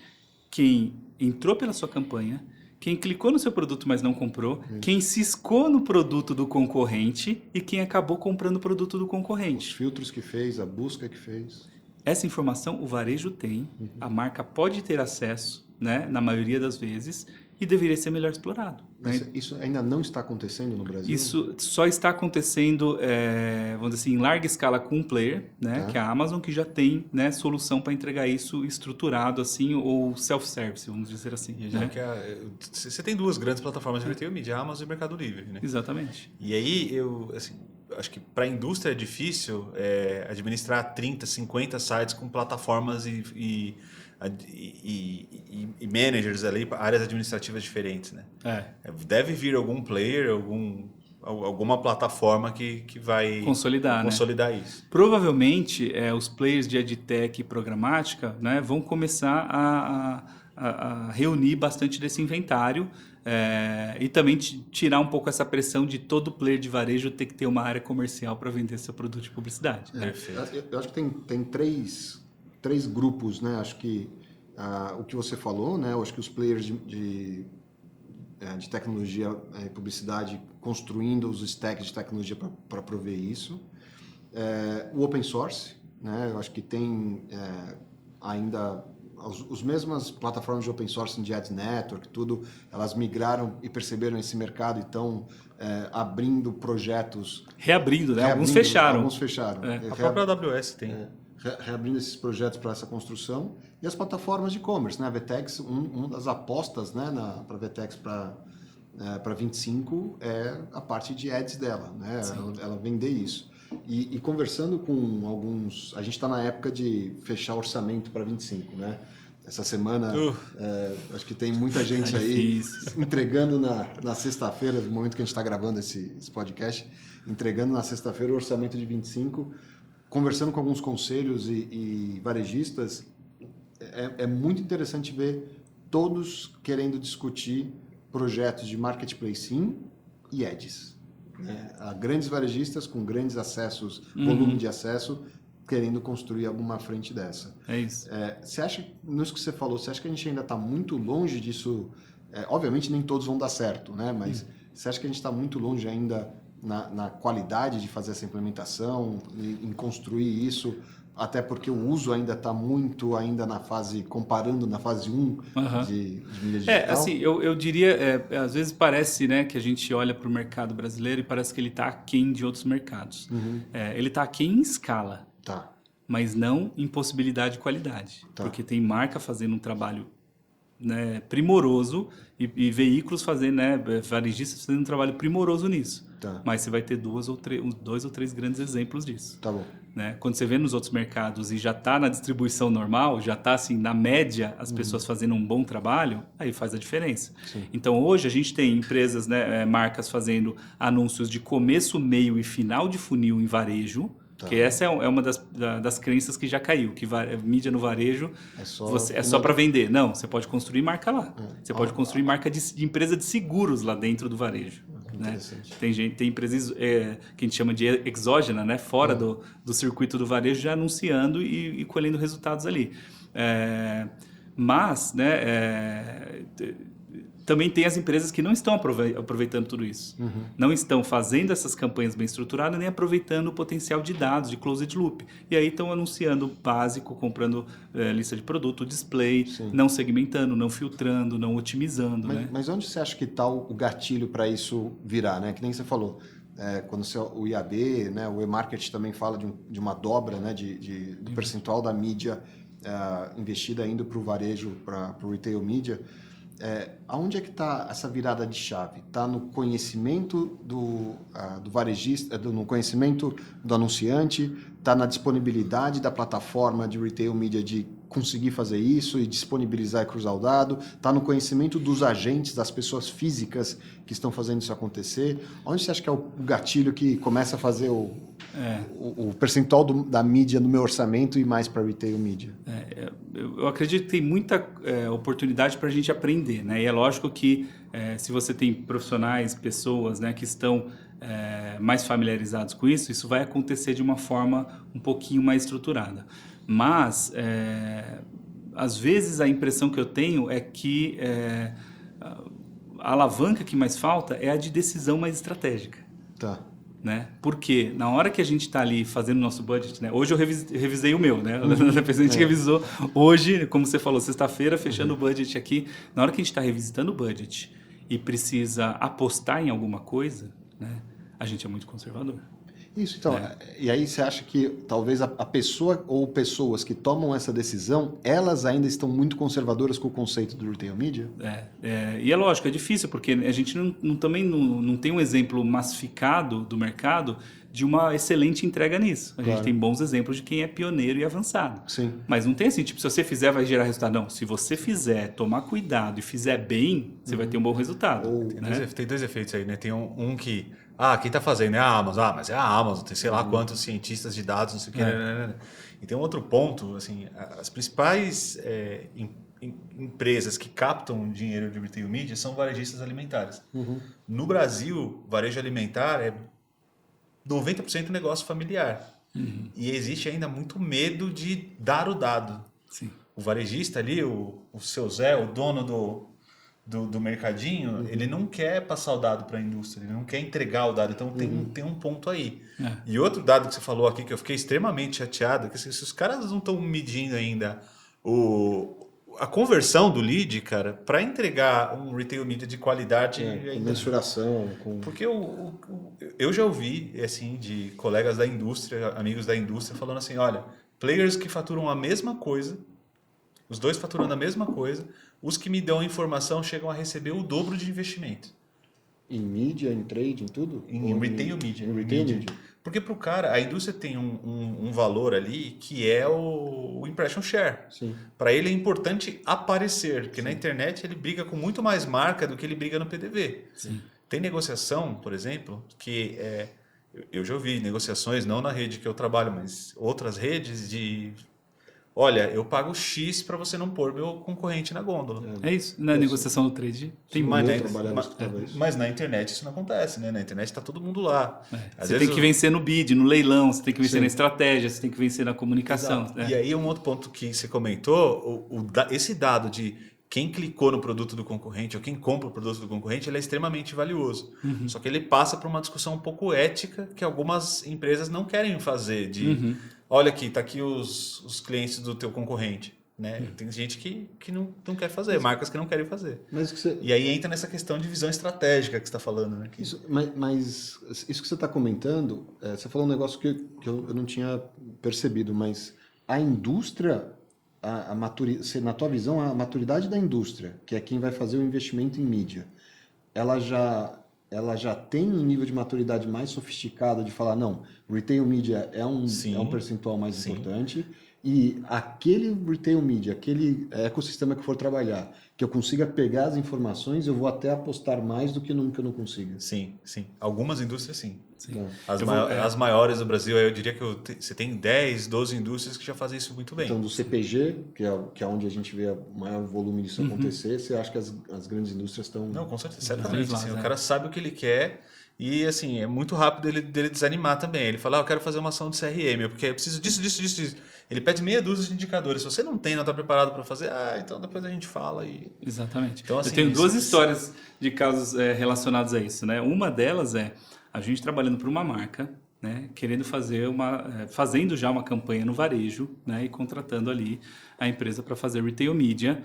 S3: quem entrou pela sua campanha, quem clicou no seu produto, mas não comprou, quem ciscou no produto do concorrente e quem acabou comprando o produto do
S1: Os
S3: concorrente.
S1: filtros que fez, a busca que fez.
S3: Essa informação o varejo tem, a marca pode ter acesso, né, na maioria das vezes, e deveria ser melhor explorado.
S1: Mas
S3: Né?
S1: isso ainda não está acontecendo no Brasil?
S3: Isso só está acontecendo, vamos dizer assim, em larga escala com um player, né,
S1: Tá.
S3: que é a Amazon, que já tem, né, solução para entregar isso estruturado assim, ou self-service, vamos dizer assim. Né?
S2: Você tem duas grandes plataformas de retail media, a Amazon e o Mercado Livre, né?
S3: Exatamente.
S2: E aí, acho que para a indústria é difícil administrar 30, 50 sites com plataformas e managers ali, áreas administrativas diferentes, né? Deve vir algum player, alguma plataforma que vai
S3: Consolidar, né?
S2: isso.
S3: Provavelmente, os players de EdTech e programática, né, vão começar a reunir bastante desse inventário e também tirar um pouco essa pressão de todo player de varejo ter que ter uma área comercial para vender seu produto de publicidade.
S1: Eu acho que tem três grupos, né? Acho que o que você falou, né? Eu acho que os players de tecnologia e publicidade construindo os stacks de tecnologia para prover isso. O open source, né? Eu acho que tem ainda as mesmas plataformas de open source de Ad Network, tudo, elas migraram e perceberam esse mercado e estão abrindo projetos.
S3: Reabrindo, né? Alguns fecharam.
S1: Alguns fecharam.
S2: A própria AWS tem.
S1: Reabrindo esses projetos para essa construção. E as plataformas de e-commerce, né? A VTEX, uma das apostas, né, para a VTEX para 25 é a parte de ads dela, né? Ela vender isso. E conversando com alguns... A gente está na época de fechar orçamento para 25, né? Essa semana, acho que tem muita gente aí entregando na sexta-feira, no momento que a gente está gravando esse podcast, entregando na sexta-feira o orçamento de 25, conversando com alguns conselhos e varejistas, é muito interessante ver todos querendo discutir projetos de marketplace sim e ads. Há grandes varejistas com grandes acessos, volume de acesso, querendo construir alguma frente dessa.
S3: É isso.
S1: Você acha, nisso que você falou, você acha que a gente ainda está muito longe disso? Obviamente nem todos vão dar certo, né? Mas você acha que a gente está muito longe ainda na qualidade de fazer essa implementação, em construir isso? Até porque o uso ainda está muito na fase, comparando na fase 1 de mídia digital.
S3: Assim, eu diria, às vezes parece, né, que a gente olha para o mercado brasileiro e parece que ele está aquém de outros mercados. Ele está aquém em escala, mas não em possibilidade de qualidade. Porque tem marca fazendo um trabalho, né, primoroso e veículos fazendo, né, varejistas fazendo um trabalho primoroso nisso. Mas você vai ter dois ou três grandes exemplos disso.
S1: Tá bom.
S3: Né? Quando você vê nos outros mercados e já está na distribuição normal, já está assim, na média, as pessoas fazendo um bom trabalho, aí faz a diferença.
S1: Sim.
S3: Então hoje a gente tem empresas, né, marcas fazendo anúncios de começo, meio e final de funil em varejo, que essa é uma das crenças que já caiu, que mídia no varejo é só para vender. Não, você pode construir marca lá. Você pode construir marca de empresa de seguros lá dentro do varejo. Né? Tem empresas que a gente chama de exógena, né? Fora do circuito do varejo, já anunciando e colhendo resultados ali. Mas, né, também tem as empresas que não estão aproveitando tudo isso. Não estão fazendo essas campanhas bem estruturadas, nem aproveitando o potencial de dados, de closed loop. E aí estão anunciando básico, comprando lista de produto, display, não segmentando, não filtrando, não otimizando.
S1: Mas onde você acha que está o gatilho para isso virar? Né? Que nem você falou, quando o IAB, né, o e-market também fala de uma dobra, né, do percentual da mídia investida indo para o varejo, para o retail media. Aonde é que está essa virada de chave? Está no conhecimento do varejista, no conhecimento do anunciante, está na disponibilidade da plataforma de retail media de conseguir fazer isso e disponibilizar e cruzar o dado? Está no conhecimento dos agentes, das pessoas físicas que estão fazendo isso acontecer? Onde você acha que é o gatilho que começa a fazer o percentual da mídia no meu orçamento e mais para retail mídia?
S3: Eu acredito que tem muita oportunidade para a gente aprender, né? E é lógico que se você tem profissionais, pessoas, né, que estão mais familiarizados com isso, isso vai acontecer de uma forma um pouquinho mais estruturada. Mas, às vezes, a impressão que eu tenho é que a alavanca que mais falta é a de decisão mais estratégica.
S1: Tá.
S3: Né? Porque na hora que a gente está ali fazendo o nosso budget, né? Hoje eu revisei o meu, né? A gente revisou hoje, como você falou, sexta-feira, fechando o budget aqui. Na hora que a gente está revisitando o budget e precisa apostar em alguma coisa, né? A gente é muito conservador.
S1: Isso, então, e aí você acha que talvez a pessoa ou pessoas que tomam essa decisão, elas ainda estão muito conservadoras com o conceito do retail media?
S3: E é lógico, é difícil, porque a gente também não tem um exemplo massificado do mercado de uma excelente entrega nisso. A gente tem bons exemplos de quem é pioneiro e avançado.
S1: Sim.
S3: Mas não tem assim, tipo, se você fizer, vai gerar resultado. Não, se você fizer, tomar cuidado e fizer bem, você vai ter um bom resultado.
S2: Tem dois efeitos aí, né? Tem um que... quem está fazendo é a Amazon. Mas é a Amazon, tem sei lá quantos cientistas de dados, não sei o que. E tem um outro ponto, assim, as principais empresas que captam dinheiro de retail media são varejistas alimentares. No Brasil, varejo alimentar é 90% negócio familiar. E existe ainda muito medo de dar o dado.
S3: Sim.
S2: O varejista ali, o seu Zé, o dono do mercadinho, ele não quer passar o dado para a indústria, ele não quer entregar o dado, então tem um ponto aí. E outro dado que você falou aqui, que eu fiquei extremamente chateado, que se os caras não estão medindo ainda a conversão do lead, cara, para entregar um retail media de qualidade...
S1: Com mensuração.
S2: Porque eu já ouvi, assim, de colegas da indústria, amigos da indústria, falando assim, olha, players que faturam a mesma coisa, os dois faturando a mesma coisa, os que me dão informação chegam a receber o dobro de investimento.
S1: Em mídia, em trade, em tudo?
S2: Em retail media.
S1: Em retail media.
S2: Porque para o cara, a indústria tem um valor ali que é o impression share. Para ele é importante aparecer, porque na internet ele briga com muito mais marca do que ele briga no PDV. Tem negociação, por exemplo, que eu já ouvi negociações, não na rede que eu trabalho, mas outras redes de... Olha, eu pago X para você não pôr meu concorrente na gôndola.
S3: É isso. Na negociação do trade tem
S2: mas na internet isso não acontece, né? Na internet está todo mundo lá.
S3: Você tem que vencer no bid, no leilão, você tem que vencer na estratégia, você tem que vencer na comunicação.
S2: E aí um outro ponto que você comentou, esse dado de quem clicou no produto do concorrente ou quem compra o produto do concorrente, ele é extremamente valioso. Só que ele passa por uma discussão um pouco ética que algumas empresas não querem fazer de... Olha aqui, tá aqui os clientes do teu concorrente. Né? Tem gente que não quer fazer, marcas que não querem fazer. E aí entra nessa questão de visão estratégica que você está falando. Né?
S1: Mas isso que você está comentando, você falou um negócio que eu não tinha percebido, mas a indústria, na tua visão, a maturidade da indústria, que é quem vai fazer o investimento em mídia, ela já tem um nível de maturidade mais sofisticado de falar, não, retail media é um percentual mais importante e aquele retail media, aquele ecossistema que for trabalhar, que eu consiga pegar as informações, eu vou até apostar mais do que nunca eu não consiga.
S2: Sim. Algumas indústrias, sim. As maiores do Brasil, eu diria que você tem 10, 12 indústrias que já fazem isso muito bem.
S1: Então, do CPG, que é onde a gente vê o maior volume disso acontecer, você acha que as grandes indústrias estão...
S2: Não, com certeza, certamente. Assim, o cara sabe o que ele quer e, assim, é muito rápido dele desanimar também. Ele fala, eu quero fazer uma ação de CRM, porque eu preciso disso. Ele pede meia dúzia de indicadores. Se você não tem, não está preparado para fazer, então depois a gente fala.
S3: Exatamente.
S2: Então, assim,
S3: eu tenho duas histórias de casos relacionados a isso. Né? Uma delas é a gente trabalhando para uma marca, né, querendo fazendo já uma campanha no varejo, né, e contratando ali a empresa para fazer retail media.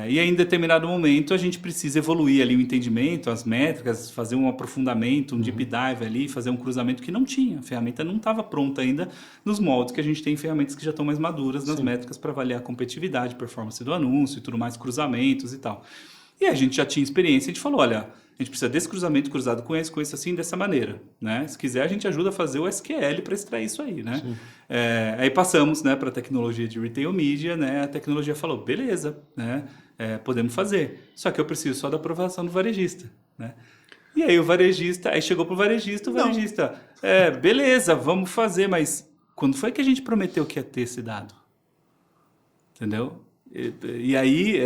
S3: E aí, em determinado momento, a gente precisa evoluir ali o entendimento, as métricas, fazer um aprofundamento, um deep dive ali, fazer um cruzamento que não tinha. A ferramenta não estava pronta ainda nos moldes que a gente tem ferramentas que já estão mais maduras nas métricas para avaliar a competitividade, performance do anúncio e tudo mais, cruzamentos e tal. E a gente já tinha experiência, a gente falou, olha, a gente precisa desse cruzamento cruzado com esse assim, dessa maneira, né? Se quiser, a gente ajuda a fazer o SQL para extrair isso aí, né? Aí passamos, né, para a tecnologia de Retail Media, né? A tecnologia falou, beleza, né? Podemos fazer. Só que eu preciso só da aprovação do varejista, né? E aí o varejista, aí chegou pro varejista, o varejista, beleza, vamos fazer, mas quando foi que a gente prometeu que ia ter esse dado? Entendeu? E aí,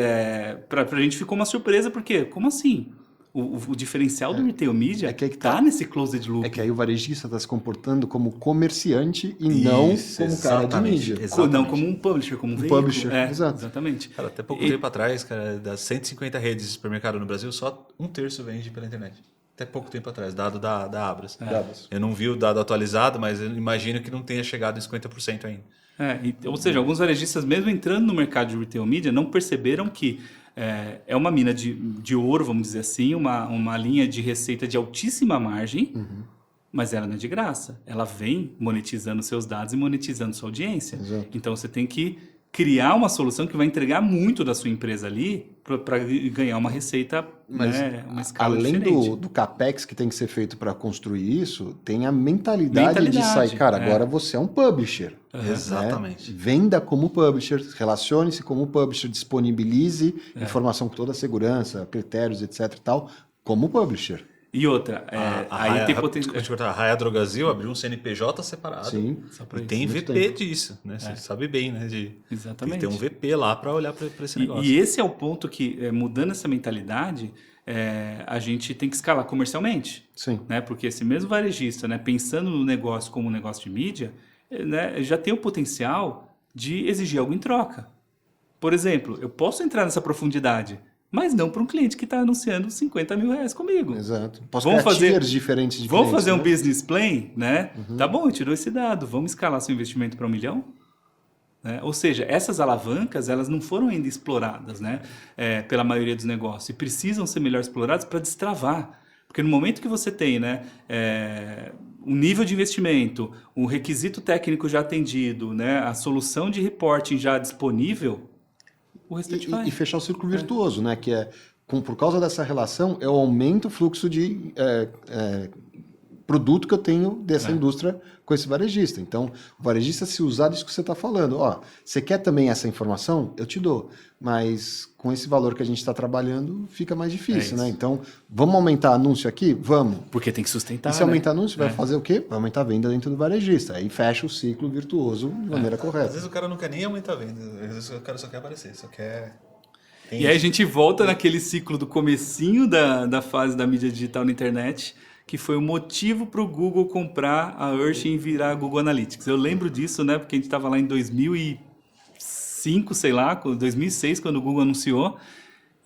S3: pra gente ficou uma surpresa, porque, como assim? O diferencial do Retail Media
S1: É que aí que
S3: tá nesse closed loop.
S1: É que aí o varejista está se comportando como comerciante e não como cara de mídia.
S3: Não como um publisher, como um veículo.
S1: Publisher, exato.
S3: Exatamente.
S2: Cara, até pouco tempo atrás, cara, das 150 redes de supermercado no Brasil, só 1/3 vende pela internet. Até pouco tempo atrás, dado da Abras. Eu não vi o dado atualizado, mas eu imagino que não tenha chegado em 50% ainda.
S3: Ou seja, alguns varejistas, mesmo entrando no mercado de Retail Media, não perceberam que é uma mina de ouro, vamos dizer assim, uma linha de receita de altíssima margem, mas ela não é de graça. Ela vem monetizando seus dados e monetizando sua audiência.
S1: Exato.
S3: Então, você tem que criar uma solução que vai entregar muito da sua empresa ali para ganhar uma receita,
S1: Mas
S3: uma escala
S1: além
S3: diferente.
S1: do capex que tem que ser feito para construir isso, tem a mentalidade de sair, cara, agora você é um publisher.
S2: Exatamente.
S1: Né? Venda como publisher, relacione-se como publisher, disponibilize informação com toda a segurança, critérios, etc e tal, como publisher.
S3: E outra, aí tem potencial.
S2: A Raia Drogasil abriu um CNPJ separado.
S1: Sim.
S2: E tem VP disso, né? Você sabe bem, né?
S3: Exatamente.
S2: Tem que ter um VP lá para olhar para esse negócio.
S3: E esse é o ponto que, mudando essa mentalidade, a gente tem que escalar comercialmente.
S1: Sim.
S3: Né? Porque esse mesmo varejista, né, pensando no negócio como um negócio de mídia, né, já tem o potencial de exigir algo em troca. Por exemplo, eu posso entrar nessa profundidade, mas não para um cliente que está anunciando R$50 mil comigo.
S1: Exato. Posso
S3: Vamos
S1: criar
S3: fazer
S1: tiers diferentes de
S3: Vamos
S1: clientes,
S3: fazer um
S1: né?
S3: business plan, né? Tá bom, eu te dou esse dado. Vamos escalar seu investimento para 1 milhão? Né? Ou seja, essas alavancas, elas não foram ainda exploradas, né? Pela maioria dos negócios. E precisam ser melhor exploradas para destravar. Porque no momento que você tem, né, um nível de investimento, um requisito técnico já atendido, né, a solução de reporting já disponível, o restante vai.
S1: E fechar o círculo virtuoso, né? Que por causa dessa relação, eu aumento o fluxo de produto que eu tenho dessa indústria com esse varejista. Então, o varejista, se usar disso que você está falando, você quer também essa informação? Eu te dou. Mas com esse valor que a gente está trabalhando, fica mais difícil, né? Então, vamos aumentar anúncio aqui? Vamos.
S3: Porque tem que sustentar,
S1: E se aumentar anúncio, vai fazer o quê? Vai aumentar a venda dentro do varejista. Aí fecha o ciclo virtuoso de maneira correta.
S2: Às vezes o cara não quer nem aumentar a venda, às vezes o cara só quer aparecer, só quer...
S3: E aí a gente volta naquele ciclo do comecinho da fase da mídia digital na internet, que foi o motivo para o Google comprar a Urshin e virar a Google Analytics. Eu lembro disso, né? Porque a gente estava lá em 2005, sei lá, 2006, quando o Google anunciou.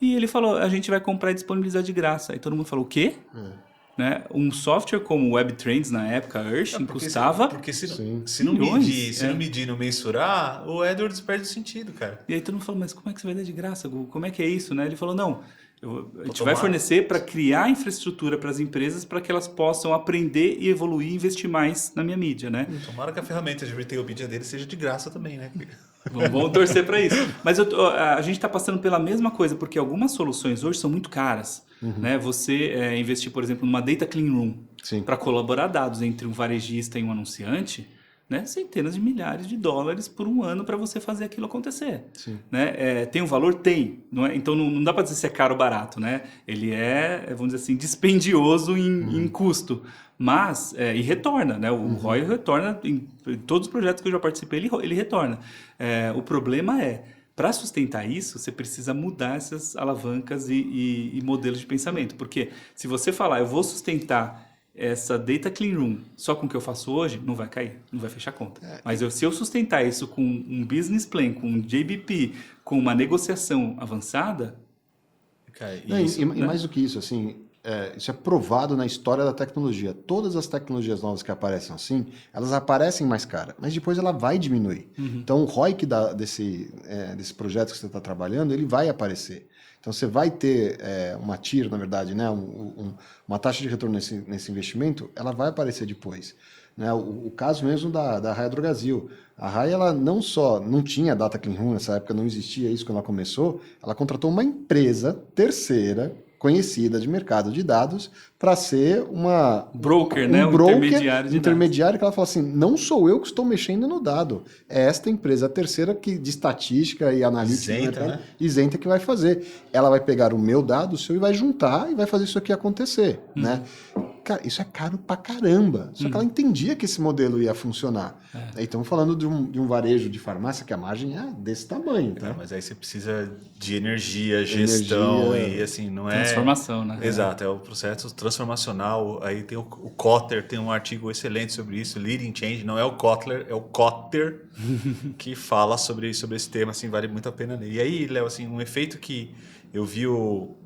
S3: E ele falou, a gente vai comprar e disponibilizar de graça. Aí todo mundo falou, o quê? Né? Um software como WebTrends na época, a Urshin, custava...
S2: Porque se
S3: milhões,
S2: não medir, não mensurar, o AdWords perde o sentido, cara.
S3: E aí todo mundo falou, mas como é que você vai dar de graça, Google? Como é que é isso? Né? Ele falou, não... A gente
S2: tomar.
S3: vai fornecer para criar infraestrutura para as empresas para que elas possam aprender e evoluir e investir mais na minha mídia, né?
S2: Tomara que a ferramenta de retail media dele seja de graça também, né?
S3: Vamos torcer para isso. Mas a gente está passando pela mesma coisa, porque algumas soluções hoje são muito caras. Né? Você investir, por exemplo, numa data clean room para colaborar dados entre um varejista e um anunciante, né? Centenas de milhares de dólares por um ano para você fazer aquilo acontecer. Né? Tem um valor? Tem. Não é? Então não dá para dizer se é caro ou barato. Né? Ele vamos dizer assim, dispendioso em custo. Mas, e retorna. Né? O ROI retorna em todos os projetos que eu já participei, ele retorna. O problema para sustentar isso, você precisa mudar essas alavancas e modelos de pensamento. Porque se você falar, eu vou sustentar essa data clean room só com o que eu faço hoje, não vai cair, não vai fechar a conta. Mas se eu sustentar isso com um business plan, com um JBP, com uma negociação avançada...
S1: Cara, e mais do que isso, assim, isso é provado na história da tecnologia. Todas as tecnologias novas que aparecem assim, elas aparecem mais caras, mas depois ela vai diminuir. Então o ROI desse projeto que você está trabalhando, ele vai aparecer. Então você vai ter uma TIR, na verdade, né? Uma taxa de retorno nesse investimento, ela vai aparecer depois. Né? O caso mesmo da Raia Drogasil. A Raia, ela não tinha Data Clean Room, nessa época não existia isso quando ela começou, ela contratou uma empresa terceira, conhecida de mercado de dados, para ser
S3: broker,
S1: um
S3: né?
S1: broker,
S3: Intermediário de
S1: intermediário, que ela fala assim, não sou eu que estou mexendo no dado, é esta empresa terceira de estatística e analítica
S2: Isenta,
S1: do mercado,
S2: né?
S1: isenta, que vai fazer. Ela vai pegar o meu dado, o seu, e vai juntar e vai fazer isso aqui acontecer, né? Cara, isso é caro pra caramba. Só que ela entendia que esse modelo ia funcionar. Aí estamos falando de um varejo de farmácia que a margem é desse tamanho, tá?
S2: Mas aí você precisa de energia, gestão e assim, não é...
S3: Transformação, né?
S2: Exato, é o processo transformacional. Aí tem o Kotler, tem um artigo excelente sobre isso, Leading Change, não é o Kotler, é o Kotter, que fala sobre esse tema, assim, vale muito a pena ler. E aí, Léo, assim, um efeito que eu vi o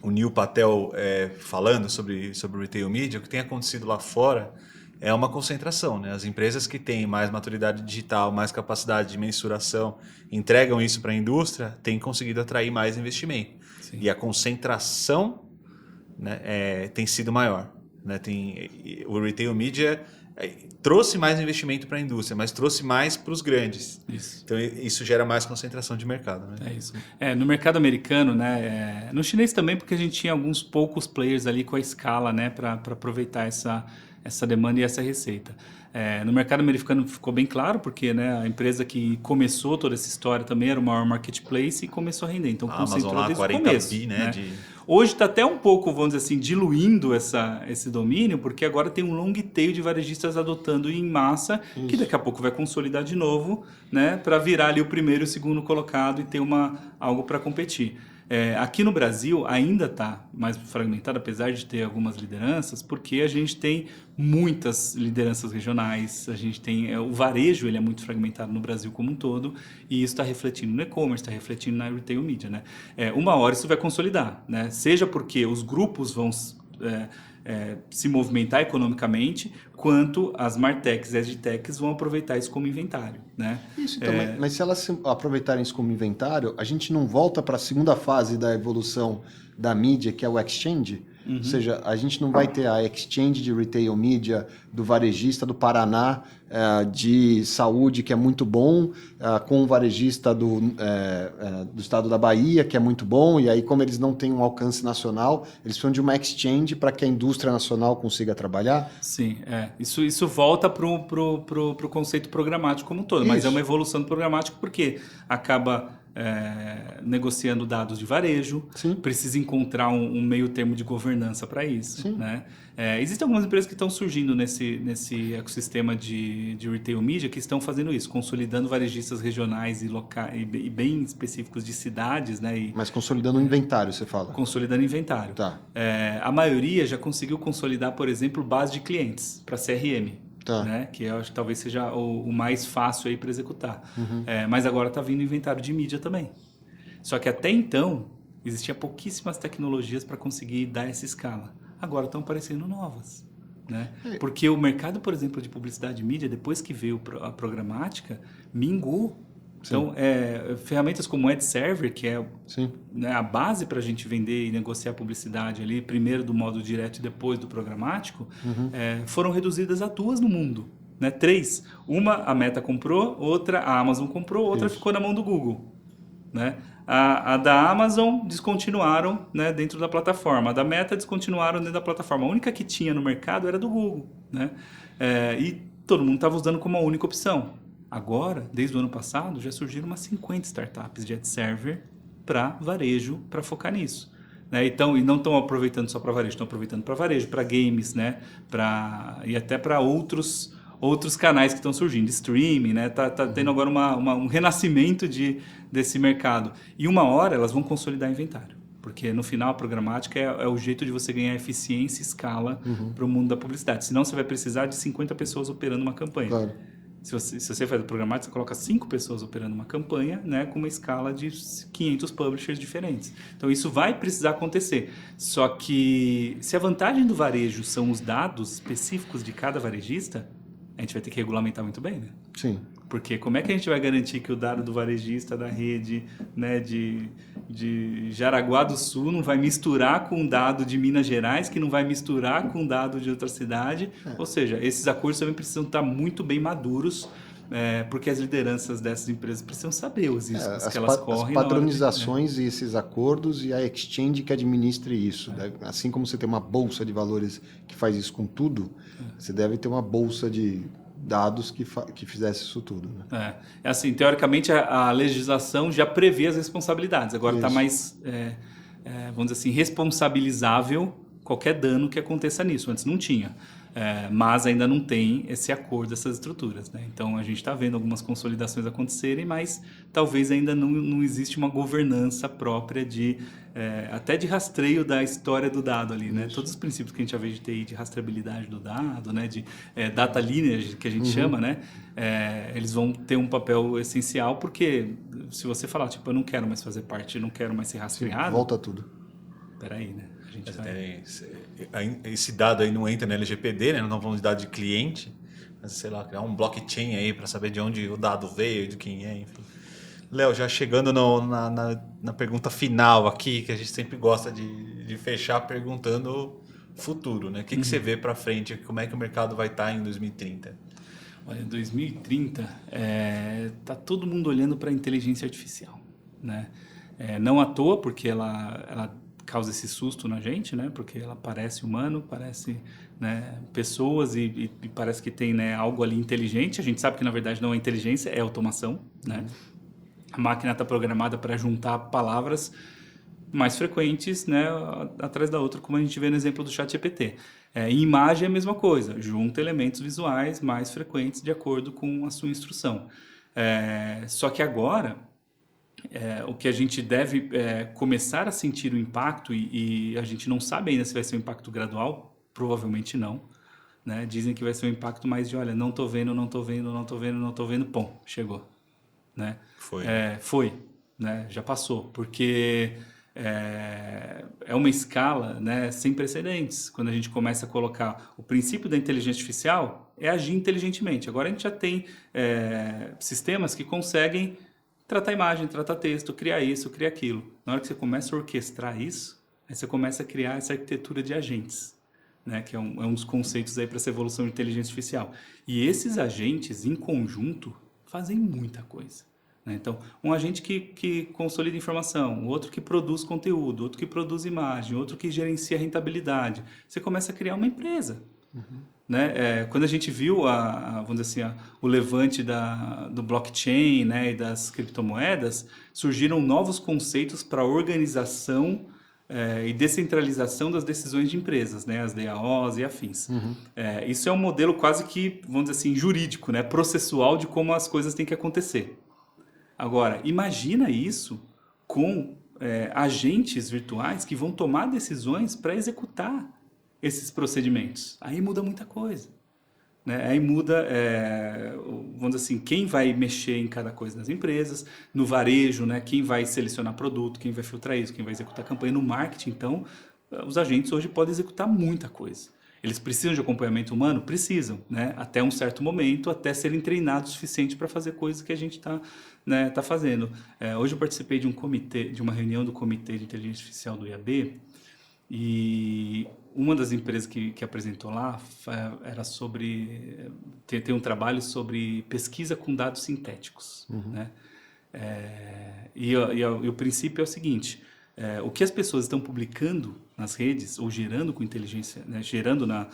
S2: Neil Patel falando sobre retail media, o que tem acontecido lá fora é uma concentração, né? As empresas que têm mais maturidade digital, mais capacidade de mensuração, entregam isso para a indústria, têm conseguido atrair mais investimento.
S3: Sim.
S2: E a concentração, né, tem sido maior. Né? O retail media trouxe mais investimento para a indústria, mas trouxe mais para os grandes.
S3: Isso.
S2: Então isso gera mais concentração de mercado. Né?
S3: É isso. No mercado americano, né, no chinês também, porque a gente tinha alguns poucos players ali com a escala, né, para aproveitar essa demanda e essa receita. No mercado americano ficou bem claro, porque, né, a empresa que começou toda essa história também era o maior marketplace e começou a render. Então,
S2: A
S3: concentrou
S2: Amazon lá,
S3: desde o
S2: 40
S3: começo.
S2: bi, né?
S3: Hoje está até um pouco, vamos dizer assim, diluindo esse domínio, porque agora tem um long tail de varejistas adotando em massa, que daqui a pouco vai consolidar de novo, né, para virar ali o primeiro e o segundo colocado e ter algo para competir. Aqui no Brasil ainda está mais fragmentado, apesar de ter algumas lideranças, porque a gente tem muitas lideranças regionais, a gente tem o varejo, ele é muito fragmentado no Brasil como um todo, e isso está refletindo no e-commerce, está refletindo na retail media, né? Uma hora isso vai consolidar, né? Seja porque os grupos vão se movimentar economicamente, quanto as martechs e as edtechs vão aproveitar isso como inventário, né?
S1: Isso, então, mas se elas aproveitarem isso como inventário, a gente não volta para a segunda fase da evolução da mídia, que é o exchange? Ou seja, a gente não vai ter a exchange de retail media do varejista do Paraná, de saúde, que é muito bom, com o varejista do estado da Bahia, que é muito bom, e aí como eles não têm um alcance nacional, eles precisam de uma exchange para que a indústria nacional consiga trabalhar?
S3: Sim, isso volta pro conceito programático como um todo, mas é uma evolução do programático porque acaba negociando dados de varejo,
S1: Sim.
S3: precisa encontrar um meio termo de governança para isso. Né? Existem algumas empresas que estão surgindo nesse ecossistema de retail media que estão fazendo isso, consolidando varejistas regionais e bem específicos de cidades. Né?
S1: Mas consolidando o inventário, você fala?
S3: Consolidando inventário.
S1: Tá.
S3: A maioria já conseguiu consolidar, por exemplo, base de clientes para CRM.
S1: Tá.
S3: Né? Que eu acho que talvez seja o mais fácil aí para executar. Mas agora está vindo inventário de mídia também. Só que até então, existia pouquíssimas tecnologias para conseguir dar essa escala. Agora estão aparecendo novas. Né? Porque o mercado, por exemplo, de publicidade e mídia, depois que veio a programática, mingou. Então, ferramentas como o Ad Server, que é né, a base para a gente vender e negociar publicidade ali, primeiro do modo direto e depois do programático, foram reduzidas a 2 no mundo. Né? 3. Uma a Meta comprou, outra a Amazon comprou, outra ficou na mão do Google. Né? A da Amazon descontinuaram, né, dentro da plataforma. A da Meta descontinuaram dentro da plataforma. A única que tinha no mercado era do Google. Né? E todo mundo estava usando como a única opção. Agora, desde o ano passado, já surgiram umas 50 startups de ad server para varejo, para focar nisso. Né? Então, e não estão aproveitando só para varejo, estão aproveitando para varejo, para games, né? E até para outros canais que estão surgindo, streaming, né? Tá tendo agora um renascimento desse mercado. E uma hora elas vão consolidar inventário. Porque no final a programática é o jeito de você ganhar eficiência e escala para o mundo da publicidade. Senão você vai precisar de 50 pessoas operando uma campanha.
S1: Claro.
S3: Se você faz o programático, você coloca 5 pessoas operando uma campanha, né, com uma escala de 500 publishers diferentes. Então, isso vai precisar acontecer. Só que, se a vantagem do varejo são os dados específicos de cada varejista, a gente vai ter que regulamentar muito bem, né?
S1: Sim.
S3: Porque como é que a gente vai garantir que o dado do varejista, da rede, né, de de Jaraguá do Sul não vai misturar com um dado de Minas Gerais, que não vai misturar com um dado de outra cidade. Ou seja, esses acordos também precisam estar muito bem maduros, porque as lideranças dessas empresas precisam saber os riscos que elas correm.
S1: As padronizações e esses acordos e a exchange que administre isso. Assim como você tem uma bolsa de valores que faz isso com tudo, você deve ter uma bolsa de dados que fizesse isso tudo. Né?
S3: É assim, teoricamente a legislação já prevê as responsabilidades, agora está mais, vamos dizer assim, responsabilizável qualquer dano que aconteça nisso. Antes não tinha, mas ainda não tem esse acordo dessas estruturas. Né? Então a gente está vendo algumas consolidações acontecerem, mas talvez ainda não existe uma governança própria até de rastreio da história do dado ali. Né? Todos os princípios que a gente já vê de TI, de rastreabilidade do dado, né? De data lineage, que a gente chama, né? Eles vão ter um papel essencial, porque se você falar, tipo, eu não quero mais fazer parte, eu não quero mais ser rastreado...
S1: Volta tudo.
S3: Peraí, né?
S2: Esse dado aí não entra no LGPD, né? Não estamos falando de dado de cliente, mas sei lá, criar um blockchain aí para saber de onde o dado veio, de quem é, enfim. Léo, já chegando na pergunta final aqui, que a gente sempre gosta de fechar perguntando futuro, né? O que você vê para frente? Como é que o mercado vai estar em 2030?
S3: Olha, 2030, tá todo mundo olhando para a inteligência artificial, né? Não à toa, porque ela causa esse susto na gente, né? Porque ela parece humano, parece, né, pessoas e parece que tem, né, algo ali inteligente. A gente sabe que na verdade não é inteligência, é automação, né? A máquina está programada para juntar palavras mais frequentes, né, atrás da outra, como a gente vê no exemplo do ChatGPT. Em imagem é a mesma coisa, junta elementos visuais mais frequentes de acordo com a sua instrução. Só que agora o que a gente deve começar a sentir o impacto, e a gente não sabe ainda se vai ser um impacto gradual, provavelmente não, né? Dizem que vai ser um impacto mais de, olha, não estou vendo, pum, chegou, né? Foi, né? Já passou, porque é uma escala, né, sem precedentes. Quando a gente começa a colocar o princípio da inteligência artificial, é agir inteligentemente. Agora a gente já tem sistemas que conseguem tratar imagem, tratar texto, criar isso, criar aquilo. Na hora que você começa a orquestrar isso, aí você começa a criar essa arquitetura de agentes, né? Que é um dos conceitos aí para essa evolução de inteligência artificial. E esses agentes, em conjunto, fazem muita coisa, né? Então, um agente que consolida informação, outro que produz conteúdo, outro que produz imagem, outro que gerencia a rentabilidade. Você começa a criar uma empresa. Né? Quando a gente viu vamos dizer assim, o levante do blockchain, né, e das criptomoedas, surgiram novos conceitos para organização e descentralização das decisões de empresas, né, as DAOs e afins. Isso é um modelo quase que, vamos dizer assim, jurídico, né, processual de como as coisas têm que acontecer. Agora, imagina isso com agentes virtuais que vão tomar decisões para executar esses procedimentos. Aí muda muita coisa, né? Aí muda, vamos dizer assim, quem vai mexer em cada coisa nas empresas, no varejo, né? Quem vai selecionar produto, quem vai filtrar isso, quem vai executar campanha no marketing. Então, os agentes hoje podem executar muita coisa. Eles precisam de acompanhamento humano? Precisam, né? Até um certo momento, até serem treinados o suficiente para fazer coisas que a gente tá fazendo. Hoje eu participei de uma reunião do Comitê de Inteligência Artificial do IAB, e uma das empresas que apresentou lá era sobre... Tem um trabalho sobre pesquisa com dados sintéticos. Né? E o princípio é o seguinte, o que as pessoas estão publicando nas redes, ou gerando com inteligência, né, gerando na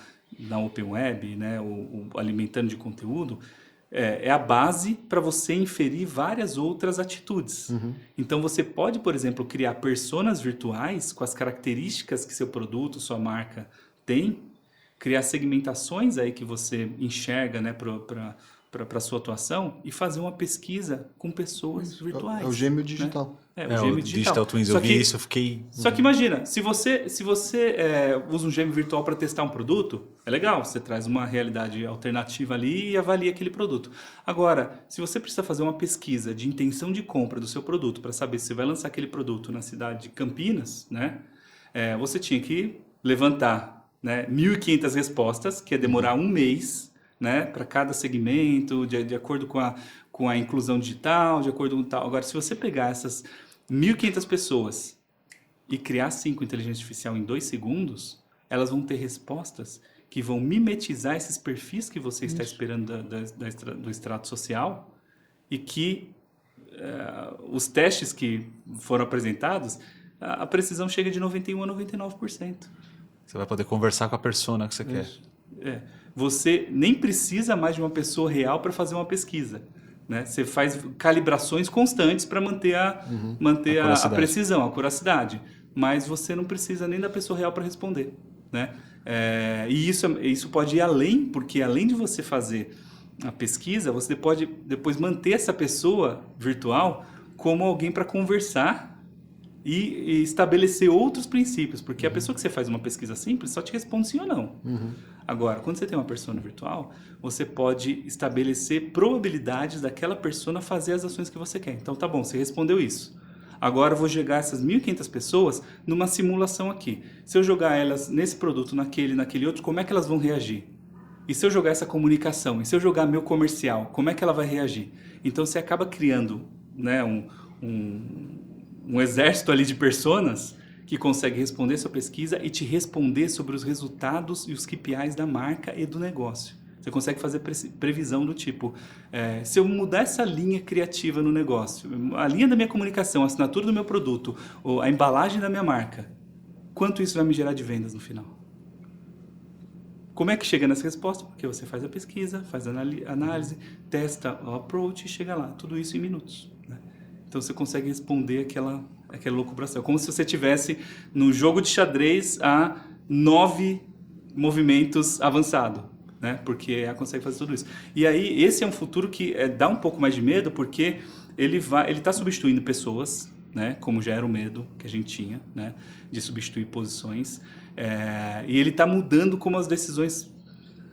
S3: Open Web, né, ou alimentando de conteúdo, é a base para você inferir várias outras atitudes. Então, você pode, por exemplo, criar personas virtuais com as características que seu produto, sua marca tem, criar segmentações aí que você enxerga, né, para a sua atuação e fazer uma pesquisa com pessoas virtuais.
S1: É o gêmeo digital.
S3: Né? O gêmeo
S2: Digital Twins, eu vi isso, eu fiquei...
S3: Só que imagina, se você usa um gêmeo virtual para testar um produto, é legal, você traz uma realidade alternativa ali e avalia aquele produto. Agora, se você precisa fazer uma pesquisa de intenção de compra do seu produto para saber se você vai lançar aquele produto na cidade de Campinas, né, você tinha que levantar, né, 1.500 respostas, que ia demorar um mês, né, para cada segmento, de acordo com a inclusão digital, de acordo com tal. Agora, se você pegar 1.500 pessoas e criar 5 inteligência artificial em 2 segundos, elas vão ter respostas que vão mimetizar esses perfis que você está esperando do extrato social e que os testes que foram apresentados, a precisão chega de 91% a 99%.
S2: Você vai poder conversar com a persona que você quer.
S3: Você nem precisa mais de uma pessoa real para fazer uma pesquisa. Né? Você faz calibrações constantes para manter a precisão, a curacidade. Mas você não precisa nem da pessoa real para responder. Né? E isso pode ir além, porque além de você fazer a pesquisa, você pode depois manter essa pessoa virtual como alguém para conversar e estabelecer outros princípios, porque a pessoa que você faz uma pesquisa simples só te responde sim ou não. Agora, quando você tem uma persona virtual, você pode estabelecer probabilidades daquela persona fazer as ações que você quer. Então, tá bom, você respondeu isso. Agora eu vou jogar essas 1.500 pessoas numa simulação aqui. Se eu jogar elas nesse produto, naquele outro, como é que elas vão reagir? E se eu jogar essa comunicação? E se eu jogar meu comercial? Como é que ela vai reagir? Então, você acaba criando, né, um exército ali de personas que consegue responder sua pesquisa e te responder sobre os resultados e os KPIs da marca e do negócio. Você consegue fazer previsão do tipo, se eu mudar essa linha criativa no negócio, a linha da minha comunicação, a assinatura do meu produto, ou a embalagem da minha marca, quanto isso vai me gerar de vendas no final? Como é que chega nessa resposta? Porque você faz a pesquisa, faz a análise, testa o approach e chega lá. Tudo isso em minutos. Né? Então você consegue responder aquela loucubração. Como se você tivesse no jogo de xadrez a 9 movimentos avançado, né? Porque ela consegue fazer tudo isso. E aí esse é um futuro que dá um pouco mais de medo, porque ele está substituindo pessoas, né? Como já era o medo que a gente tinha, né? De substituir posições. E ele está mudando como as decisões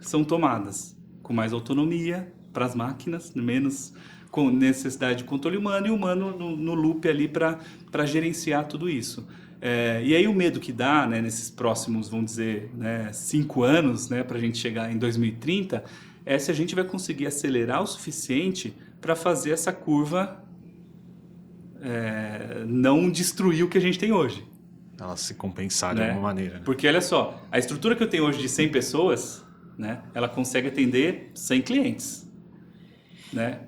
S3: são tomadas, com mais autonomia para as máquinas, menos com necessidade de controle humano e humano no loop ali para gerenciar tudo isso. E aí o medo que dá, né, nesses próximos, vamos dizer, né, 5 anos, né, para a gente chegar em 2030, é se a gente vai conseguir acelerar o suficiente para fazer essa curva não destruir o que a gente tem hoje.
S2: Ela se compensar de alguma maneira. Né?
S3: Porque olha só, a estrutura que eu tenho hoje de 100 pessoas, né, ela consegue atender 100 clientes. Né?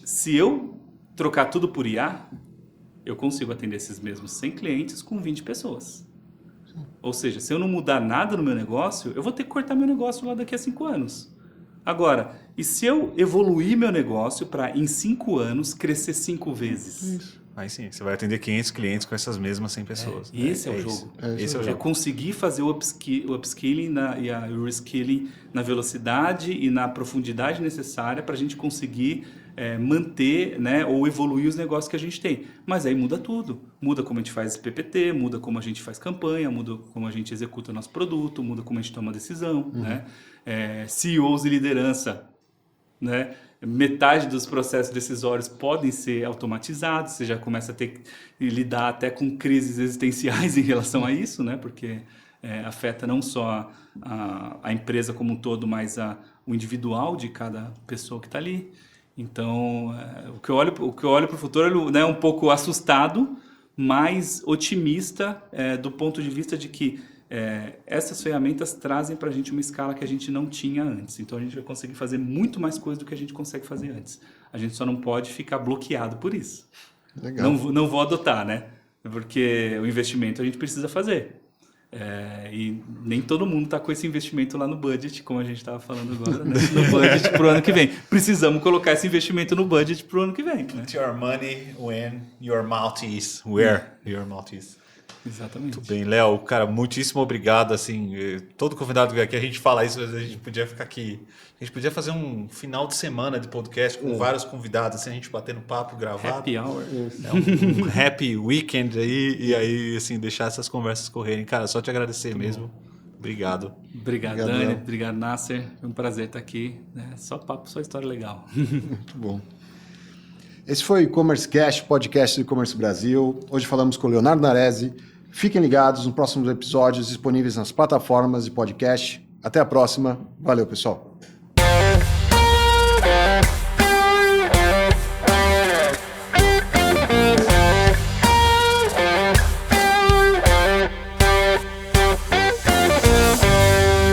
S3: Se eu trocar tudo por IA, eu consigo atender esses mesmos 100 clientes com 20 pessoas. Ou seja, se eu não mudar nada no meu negócio, eu vou ter que cortar meu negócio lá daqui a 5 anos. Agora, e se eu evoluir meu negócio para em 5 anos crescer 5 vezes?
S2: Isso. Aí sim, você vai atender 500 clientes com essas mesmas 100 pessoas.
S3: Esse é o jogo. Esse é o jogo. conseguir fazer o upskilling e o reskilling na velocidade e na profundidade necessária para a gente conseguir manter, né, ou evoluir os negócios que a gente tem. Mas aí muda tudo. Muda como a gente faz PPT, muda como a gente faz campanha, muda como a gente executa nosso produto, muda como a gente toma decisão. Né? CEOs e liderança, né? Metade dos processos decisórios podem ser automatizados, você já começa a ter que lidar até com crises existenciais em relação a isso, né? Porque afeta não só a empresa como um todo, mas o individual de cada pessoa que está ali. Então, o que eu olho para o futuro é um pouco assustado, mas otimista do ponto de vista de que essas ferramentas trazem para a gente uma escala que a gente não tinha antes. Então, a gente vai conseguir fazer muito mais coisa do que a gente consegue fazer antes. A gente só não pode ficar bloqueado por isso.
S1: Legal.
S3: Não vou adotar, né? Porque o investimento a gente precisa fazer. E nem todo mundo está com esse investimento lá no budget, como a gente estava falando agora, né? No budget para o ano que vem. Precisamos colocar esse investimento no budget para o ano que vem. Né?
S2: Put your money when your mouth is. Where your mouth is.
S3: Exatamente.
S2: Muito bem, Léo, cara, muitíssimo obrigado, assim, todo convidado que aqui a gente fala isso, a gente podia ficar aqui, a gente podia fazer um final de semana de podcast com vários convidados, assim, a gente batendo papo, gravado.
S3: Happy hour.
S2: Um happy weekend aí, e aí, assim, deixar essas conversas correrem. Cara, só te agradecer mesmo. Obrigado.
S3: Obrigado, Dani. Obrigado, Nasser. É um prazer estar aqui. Só papo, só história legal.
S1: Muito bom. Esse foi o E-Commerce Cast, podcast do E-Commerce Brasil. Hoje falamos com o Leonardo Naresi. Fiquem ligados nos próximos episódios disponíveis nas plataformas de podcast. Até a próxima. Valeu, pessoal.